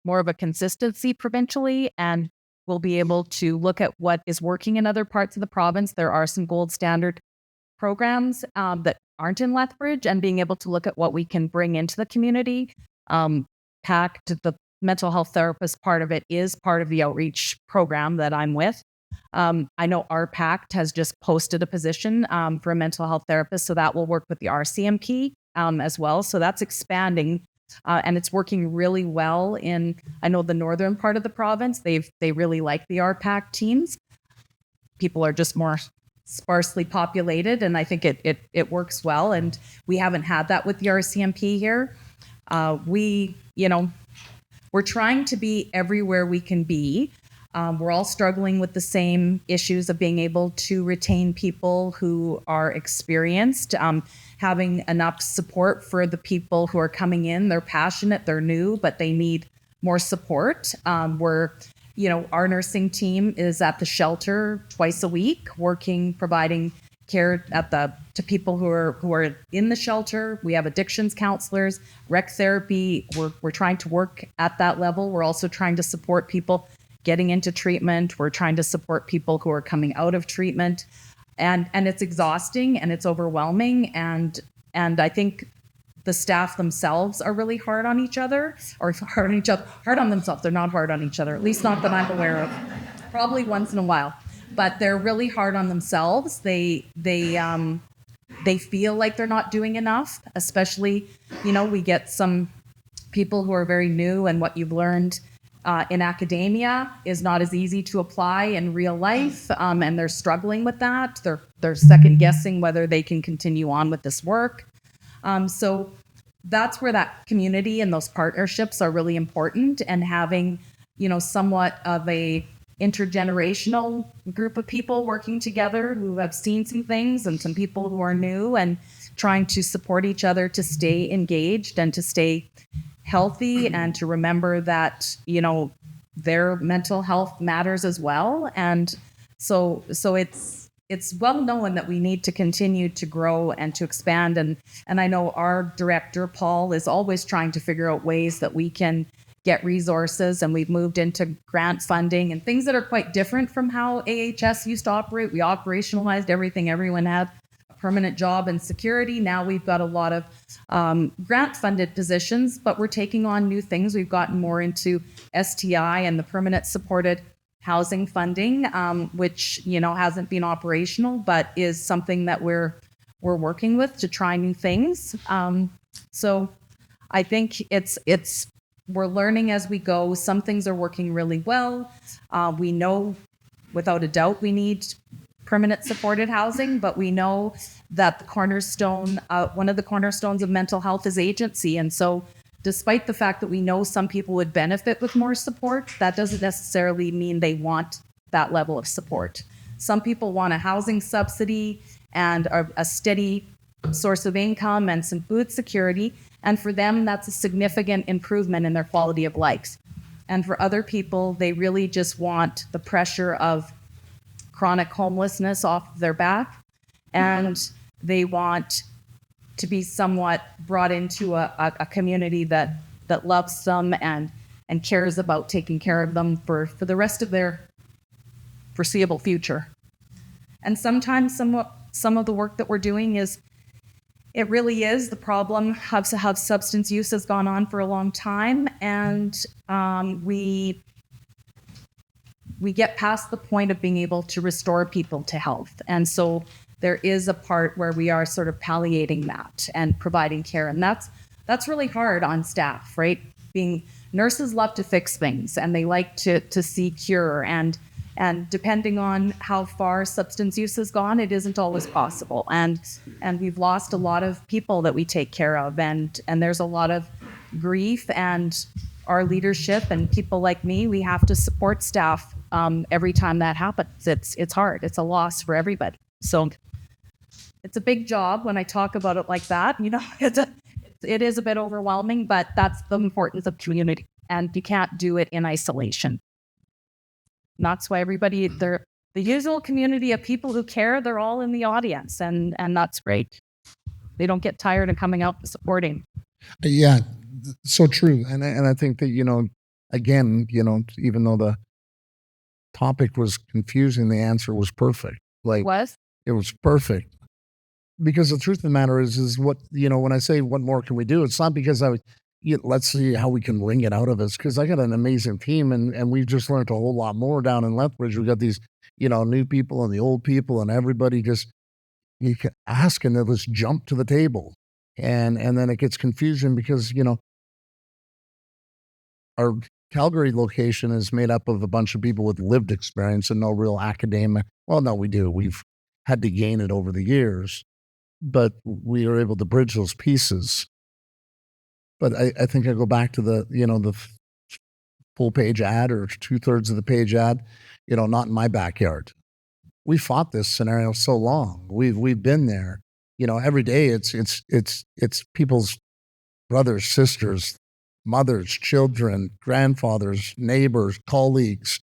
more of a consistency provincially, and we'll be able to look at what is working in other parts of the province. There are some gold standard programs that aren't in Lethbridge, and being able to look at what we can bring into the community. PACT, the mental health therapist part of it, is part of the outreach program that I'm with. I know our PACT has just posted a position for a mental health therapist, so that will work with the RCMP as well. So that's expanding, and it's working really well in, I know, the northern part of the province. They really like the RPACT teams. People are just more sparsely populated, and I think it works well. And we haven't had that with the RCMP here. We're trying to be everywhere we can be. We're all struggling with the same issues of being able to retain people who are experienced, having enough support for the people who are coming in. They're passionate, they're new, but they need more support. Our nursing team is at the shelter twice a week, providing care to people who are in the shelter. We have addictions counselors, rec therapy. We're trying to work at that level. We're also trying to support people getting into treatment. We're trying to support people who are coming out of treatment, and it's exhausting and it's overwhelming. And I think the staff themselves are really hard on each other, or hard on themselves. They're not hard on each other, at least not that I'm aware of. Probably once in a while, but they're really hard on themselves. They feel like they're not doing enough. Especially, we get some people who are very new, and what you've learned in academia is not as easy to apply in real life, and they're struggling with that. They're second guessing whether they can continue on with this work. So that's where that community and those partnerships are really important, and having, somewhat of a intergenerational group of people working together who have seen some things, and some people who are new, and trying to support each other to stay engaged and to stay healthy, and to remember that, their mental health matters as well. And so it's well known that we need to continue to grow and to expand. And I know our director, Paul, is always trying to figure out ways that we can get resources, and we've moved into grant funding and things that are quite different from how AHS used to operate. We operationalized everything. Everyone had a permanent job and security. Now we've got a lot of grant-funded positions, but we're taking on new things. We've gotten more into STI and the permanent supported housing funding, which hasn't been operational, but is something that we're working with to try new things. So I think we're learning as we go. Some things are working really well. We know without a doubt we need permanent supported housing, but we know that one of the cornerstones of mental health is agency. And so despite the fact that we know some people would benefit with more support, that doesn't necessarily mean they want that level of support. Some people want a housing subsidy and a steady source of income and some food security. And for them, that's a significant improvement in their quality of life. And for other people, they really just want the pressure of chronic homelessness off their back. And they want to be somewhat brought into a community that that loves them and cares about taking care of them for the rest of their foreseeable future. And sometimes some of the work that we're doing is, it really is the problem of substance use has gone on for a long time, and we get past the point of being able to restore people to health. And so there is a part where we are sort of palliating that and providing care. And that's really hard on staff, right? Nurses love to fix things, and they like to see cure. And depending on how far substance use has gone, it isn't always possible. And we've lost a lot of people that we take care of. And there's a lot of grief, and our leadership and people like me, we have to support staff every time that happens. It's hard. It's a loss for everybody. So it's a big job when I talk about it like that. You know, it is a bit overwhelming, but that's the importance of community. And you can't do it in isolation. And that's why everybody, the usual community of people who care, they're all in the audience, and that's great. They don't get tired of coming out and supporting. Yeah, so true. And I think that, you know, again, you know, even though the topic was confusing, the answer was perfect. Like, it was perfect. Because the truth of the matter is what, you know, when I say what more can we do, it's not because let's see how we can wring it out of us. Because I got an amazing team, and we've just learned a whole lot more down in Lethbridge. We got these, you know, new people and the old people, and everybody just, you can ask and they'll just jump to the table. And then it gets confusing because, you know, our Calgary location is made up of a bunch of people with lived experience and no real academic. Well, no, we do. We've had to gain it over the years, but we are able to bridge those pieces. But I think I go back to the, you know, the full page ad or 2/3 of the page ad, you know, not in my backyard. We fought this scenario so long. We've been there, you know, every day. It's people's brothers, sisters, mothers, children, grandfathers, neighbors, colleagues,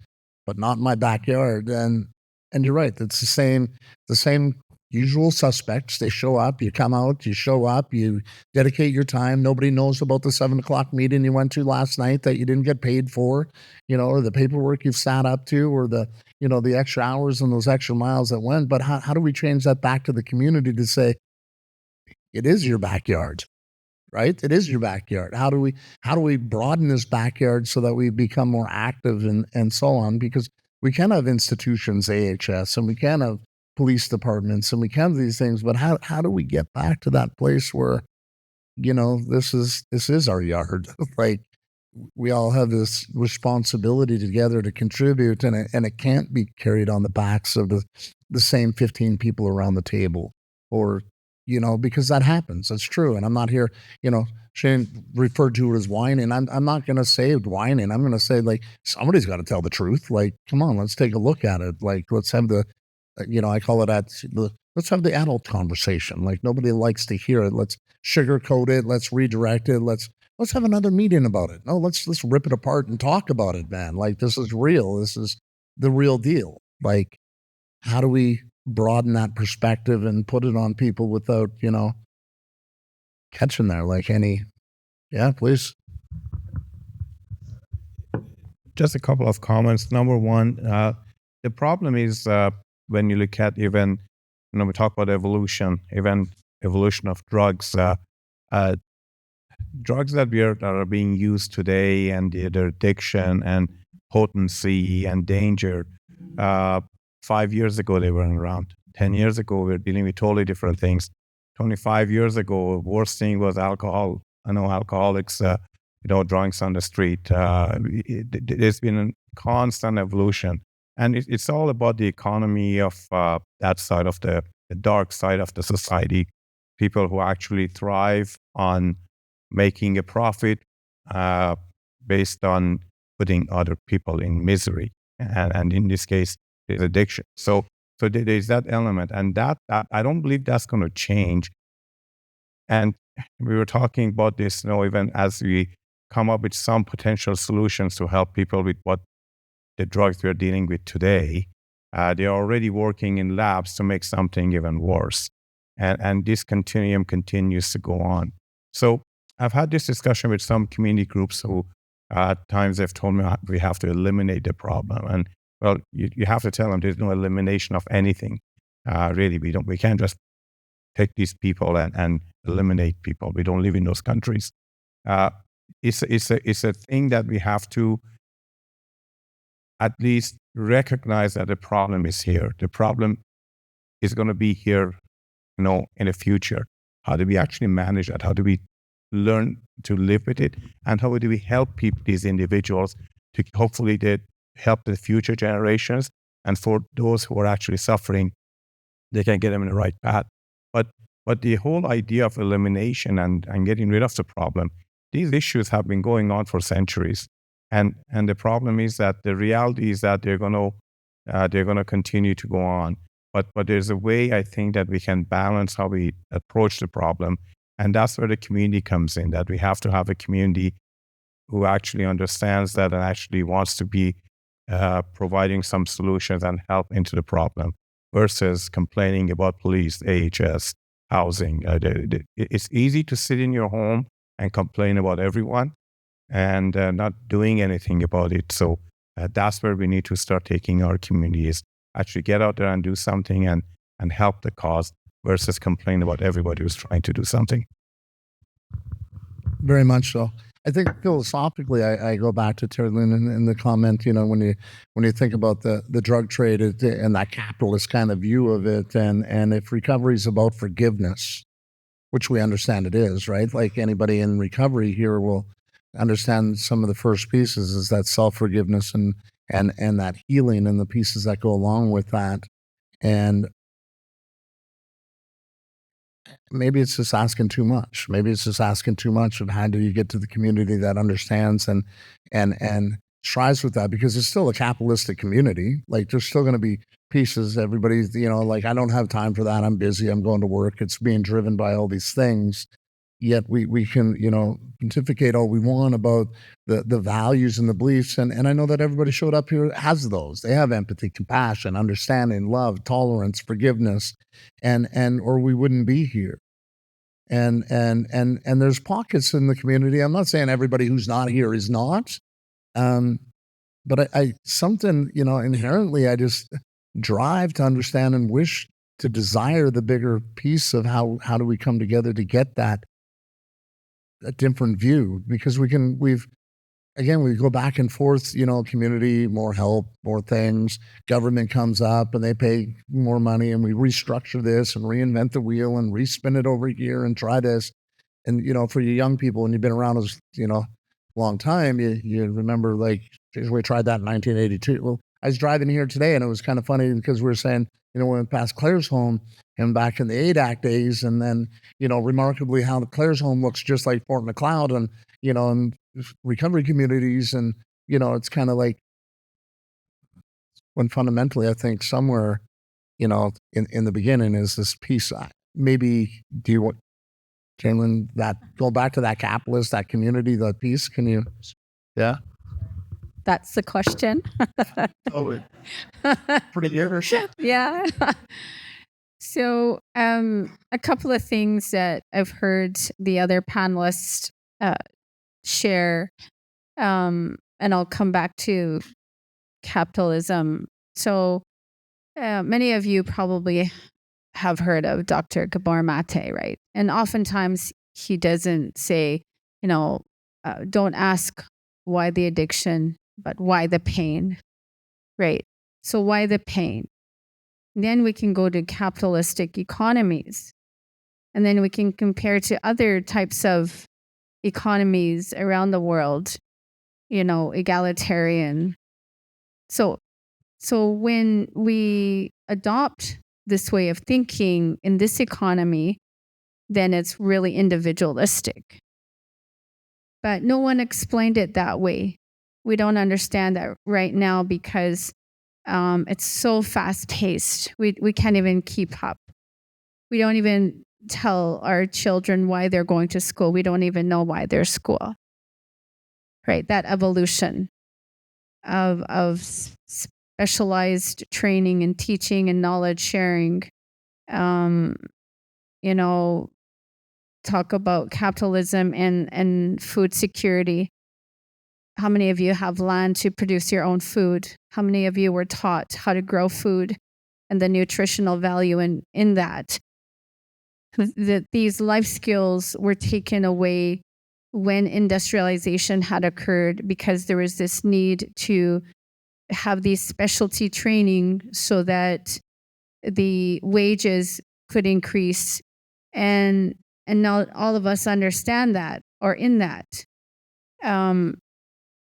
but not in my backyard. And you're right. It's the same usual suspects. They show up, you come out, you show up, you dedicate your time. Nobody knows about the 7:00 meeting you went to last night that you didn't get paid for, you know, or the paperwork you've sat up to, or the, you know, the extra hours and those extra miles that went. But how do we change that back to the community to say, it is your backyard, right? It is your backyard. How do we broaden this backyard so that we become more active and so on? Because we can have institutions, AHS, and we can have police departments, and we can have these things, but how do we get back to that place where, you know, this is our yard? Like, we all have this responsibility together to contribute, and it can't be carried on the backs of the same 15 people around the table, or, you know, because that happens. That's true. And I'm not here, you know, Shahin referred to it as whining. I'm not going to say whining. I'm going to say, like, somebody's got to tell the truth. Like, come on, let's take a look at it. Like, let's have the, you know, I call it let's have the adult conversation. Like, nobody likes to hear it. Let's sugarcoat it. Let's redirect it. Let's have another meeting about it. No, let's rip it apart and talk about it, man. Like, this is real. This is the real deal. Like, how do we broaden that perspective and put it on people without, you know, catching there like any? Yeah, please. Just a couple of comments. Number one, the problem is when you look at even, you know, we talk about evolution, even evolution of drugs, drugs that are being used today, and their addiction and potency and danger. 5 years ago, they weren't around. 10 years ago, we were dealing with totally different things. 25 years ago, worst thing was alcohol. I know alcoholics, you know, drunks on the street. There's been a constant evolution. And it's all about the economy of that side of the dark side of the society. People who actually thrive on making a profit based on putting other people in misery. And in this case, there's addiction. So there's that element. And that I don't believe that's going to change. And we were talking about this, you know, even as we come up with some potential solutions to help people with what the drugs we're dealing with today, they're already working in labs to make something even worse. And this continuum continues to go on. So I've had this discussion with some community groups who at times they've told me we have to eliminate the problem. And well, you have to tell them there's no elimination of anything. Really, we can't just take these people and eliminate people. We don't live in those countries. It's a thing that we have to at least recognize that the problem is here. The problem is going to be here, in the future. How do we actually manage that? How do we learn to live with it? And how do we help these individuals to hopefully help the future generations? And for those who are actually suffering, they can get them in the right path. But the whole idea of elimination and getting rid of the problem, these issues have been going on for centuries. And the problem is that the reality is that they're going to continue to go on. But there's a way, I think, that we can balance how we approach the problem. And that's where the community comes in, that we have to have a community who actually understands that and actually wants to be providing some solutions and help into the problem versus complaining about police, AHS, housing. It's easy to sit in your home and complain about everyone and not doing anything about it. So that's where we need to start taking our communities, actually get out there and do something and help the cause versus complain about everybody who's trying to do something. Very much so. I think philosophically, I go back to Terri-Lynn in the comment, when you think about the drug trade and that capitalist kind of view of it, and if recovery is about forgiveness, which we understand it is, right? Like anybody in recovery here will understand some of the first pieces is that self-forgiveness and that healing and the pieces that go along with that. And maybe it's just asking too much. Maybe it's just asking too much of how do you get to the community that understands and strives with that, because it's still a capitalistic community. Like there's still going to be pieces. Everybody's, like, I don't have time for that. I'm busy. I'm going to work. It's being driven by all these things. Yet we can, pontificate all we want about the values and the beliefs. And I know that everybody showed up here has those. They have empathy, compassion, understanding, love, tolerance, forgiveness, and or we wouldn't be here. And there's pockets in the community. I'm not saying everybody who's not here is not. But I something, inherently I just drive to understand and wish to desire the bigger piece of how do we come together to get that a different view, because we go back and forth, community, more help, more things, government comes up and they pay more money and we restructure this and reinvent the wheel and respin it over here and try this. And, for you young people, and you've been around as, long time, you remember like, we tried that in 1982. Well, I was driving here today and it was kind of funny because we were saying, we went past Claire's home and back in the ADAC days, and then, remarkably how the Claire's home looks just like Fort McLeod and, and recovery communities. And, it's kind of like when fundamentally I think somewhere, in the beginning is this piece. Maybe do you want, Jalen, that go back to that capitalist, that community, that piece? Can you? Yeah. That's the question. Oh, pretty good. Yeah. So a couple of things that I've heard the other panelists share, and I'll come back to capitalism. So many of you probably have heard of Dr. Gabor Mate, right? And oftentimes he doesn't say, don't ask why the addiction, but why the pain, right? So why the pain? Then we can go to capitalistic economies. And then we can compare to other types of economies around the world, egalitarian. So when we adopt this way of thinking in this economy, then it's really individualistic. But no one explained it that way. We don't understand that right now because it's so fast-paced. We can't even keep up. We don't even tell our children why they're going to school. We don't even know why they're school. Right? That evolution of specialized training and teaching and knowledge sharing, talk about capitalism and food security. How many of you have land to produce your own food? How many of you were taught how to grow food and the nutritional value in that? These life skills were taken away when industrialization had occurred, because there was this need to have these specialty training so that the wages could increase. And not all of us understand that or in that.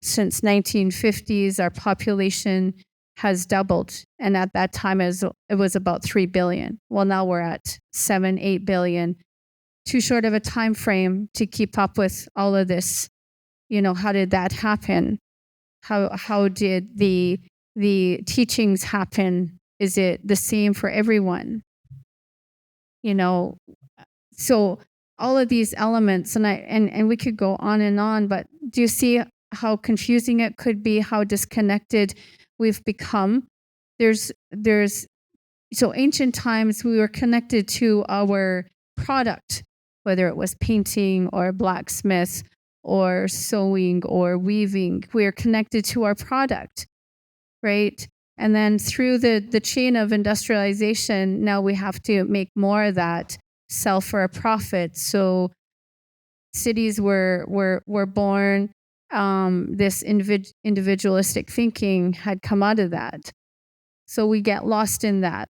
Since 1950s, our population has doubled. And at that time, it was about 3 billion. Well, now we're at 7-8 billion. Too short of a time frame to keep up with all of this. How did that happen? How did the teachings happen? Is it the same for everyone? So all of these elements, and we could go on, but do you see how confusing it could be, how disconnected we've become? So ancient times, we were connected to our product, whether it was painting or blacksmith or sewing or weaving. We are connected to our product, right? And then through the chain of industrialization, now we have to make more of that, sell for a profit. So cities were born. This individualistic thinking had come out of that. So we get lost in that.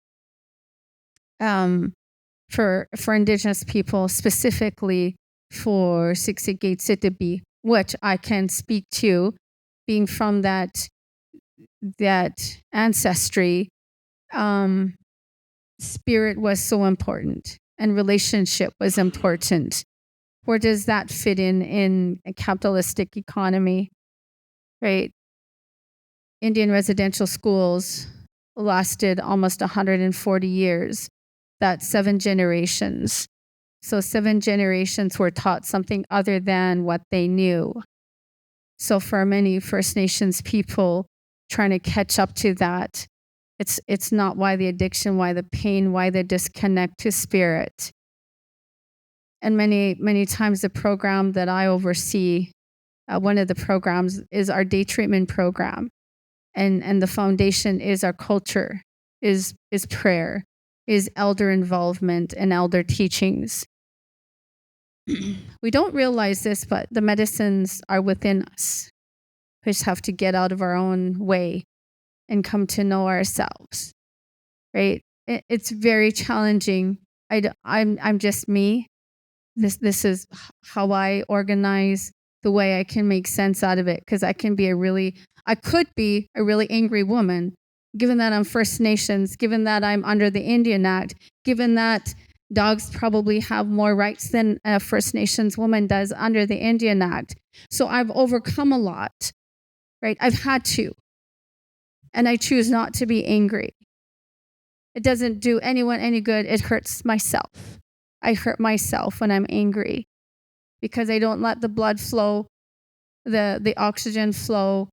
For Indigenous people, specifically for Siksikaitsitabi, which I can speak to, being from that ancestry, spirit was so important and relationship was important. Where does that fit in a capitalistic economy, right? Indian residential schools lasted almost 140 years. That's 7 generations. So 7 generations were taught something other than what they knew. So for many First Nations people trying to catch up to that, it's not why the addiction, why the pain, why the disconnect to spirit. And many times the program that I oversee, one of the programs is our day treatment program. And the foundation is our culture, is prayer, is elder involvement and elder teachings. We don't realize this, but the medicines are within us. We just have to get out of our own way and come to know ourselves, right? It's very challenging. I'm just me. This is how I organize, the way I can make sense out of it, because I could be a really angry woman, given that I'm First Nations, given that I'm under the Indian Act, given that dogs probably have more rights than a First Nations woman does under the Indian Act. So I've overcome a lot, right? I've had to. And I choose not to be angry. It doesn't do anyone any good. It hurts myself. I hurt myself when I'm angry because I don't let the blood flow, the oxygen flow,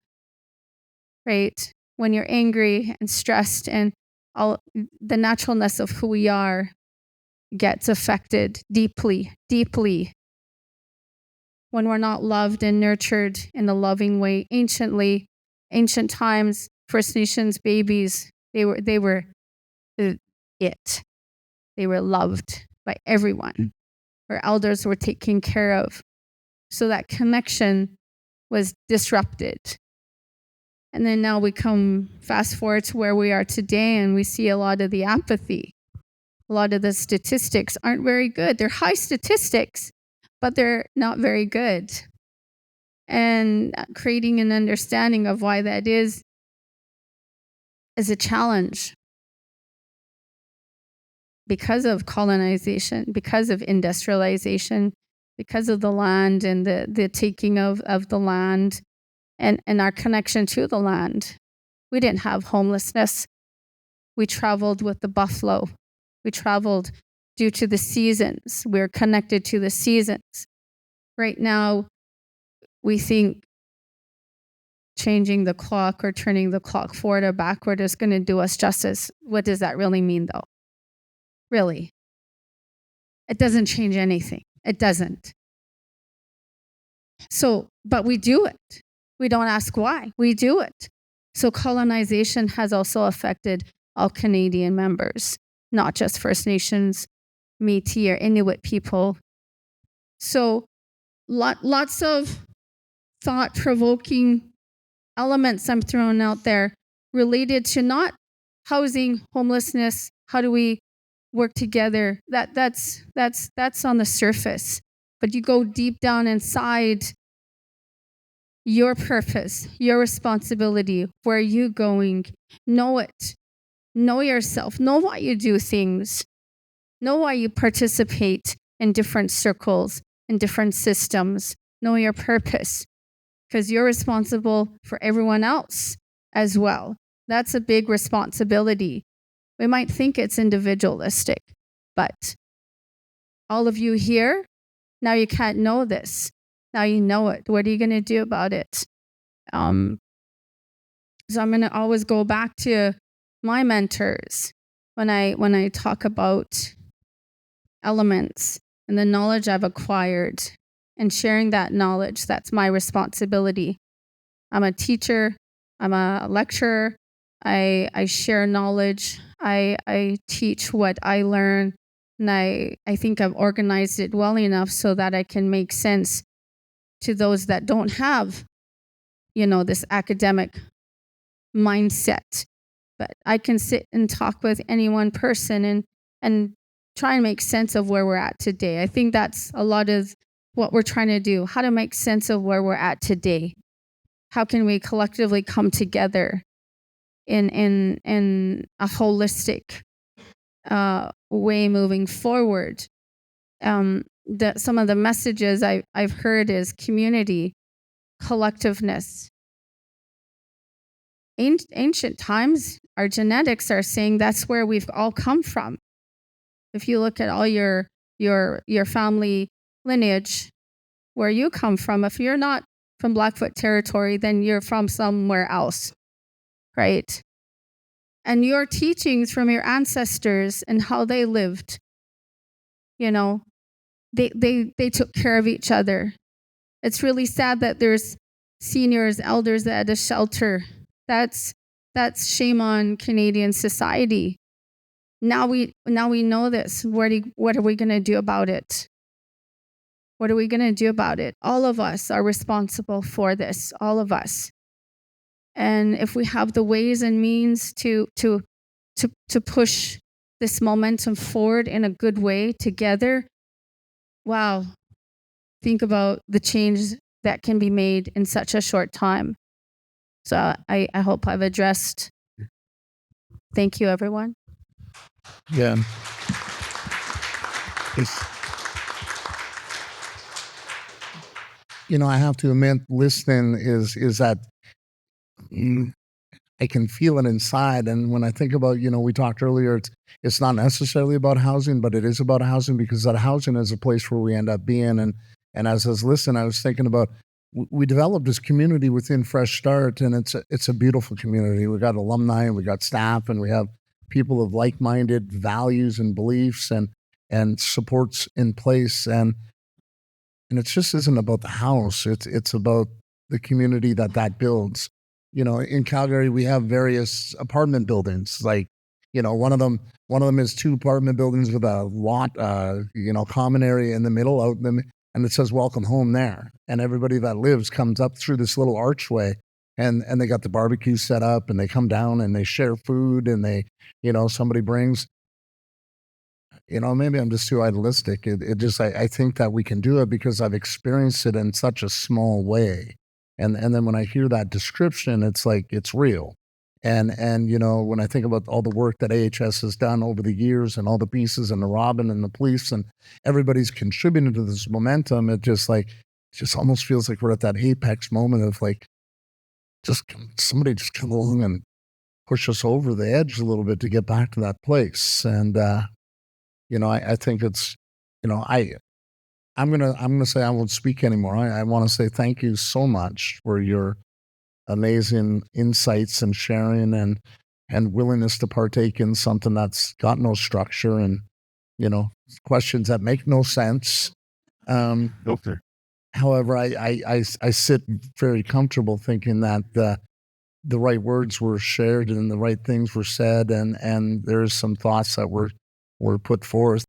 right? When you're angry and stressed, and all the naturalness of who we are gets affected deeply, deeply. When we're not loved and nurtured in a loving way. Ancient times, First Nations babies, they were it. They were loved by everyone. Our elders were taken care of. So that connection was disrupted. And then now we come fast forward to where we are today, and we see a lot of the apathy. A lot of the statistics aren't very good. They're high statistics, but they're not very good. And creating an understanding of why that is a challenge. Because of colonization, because of industrialization, because of the land and the taking of the land and our connection to the land. We didn't have homelessness. We traveled with the buffalo. We traveled due to the seasons. We're connected to the seasons. Right now, we think changing the clock or turning the clock forward or backward is going to do us justice. What does that really mean, though? Really? It doesn't change anything. It doesn't. So, but we do it. We don't ask why. We do it. So colonization has also affected all Canadian members, not just First Nations, Métis, or Inuit people. So lots of thought-provoking elements I'm throwing out there related to not housing, homelessness. How do we work together? That's on the surface. But you go deep down inside your purpose, your responsibility, where are you going? Know it. Know yourself. Know why you do things. Know why you participate in different circles, in different systems. Know your purpose, because you're responsible for everyone else as well. That's a big responsibility. We might think it's individualistic, but all of you here, now you can't know this. Now you know it. What are you going to do about it? So I'm going to always go back to my mentors when I talk about elements and the knowledge I've acquired and sharing that knowledge. That's my responsibility. I'm a teacher. I'm a lecturer. I share knowledge. I teach what I learn. And I think I've organized it well enough so that I can make sense to those that don't have, this academic mindset. But I can sit and talk with any one person and try and make sense of where we're at today. I think that's a lot of what we're trying to do, how to make sense of where we're at today. How can we collectively come together in a holistic way moving forward? Some of the messages I've heard is community, collectiveness. Ancient times, our genetics are saying that's where we've all come from. If you look at all your family lineage, where you come from, if you're not from Blackfoot territory, then you're from somewhere else, right? And your teachings from your ancestors and how they lived, they took care of each other. It's really sad that there's seniors, elders at a shelter. That's shame on Canadian society. Now we know this. What are we going to do about it? What are we going to do about it? All of us are responsible for this. All of us. And if we have the ways and means to push this momentum forward in a good way together, wow, think about the change that can be made in such a short time. So I hope I've addressed. Thank you, everyone. Yeah. I have to admit, listening is that I can feel it inside. And when I think about, we talked earlier, it's not necessarily about housing, but it is about housing, because that housing is a place where we end up being. And as I was listening, I was thinking about, we developed this community within Fresh Start, and it's a beautiful community. We got alumni, we got staff, and we have people of like-minded values and beliefs and supports in place. And it just isn't about the house. It's about the community that builds. In Calgary, we have various apartment buildings. Like, one of them is 2 apartment buildings with a lot, common area in the middle out in the, and it says "Welcome Home" there. And everybody that lives comes up through this little archway, and they got the barbecue set up, and they come down and they share food, and they, somebody brings. Maybe I'm just too idealistic. I think that we can do it because I've experienced it in such a small way. And then when I hear that description, it's like, it's real. And when I think about all the work that AHS has done over the years, and all the pieces, and the Robin and the police, and everybody's contributing to this momentum, it just almost feels like we're at that apex moment of like, somebody just come along and push us over the edge a little bit to get back to that place. And, I think it's, I'm gonna say I won't speak anymore. I want to say thank you so much for your amazing insights and sharing and willingness to partake in something that's got no structure, and questions that make no sense, Okay. However, I sit very comfortable thinking that the right words were shared and the right things were said, and there's some thoughts that were put forth.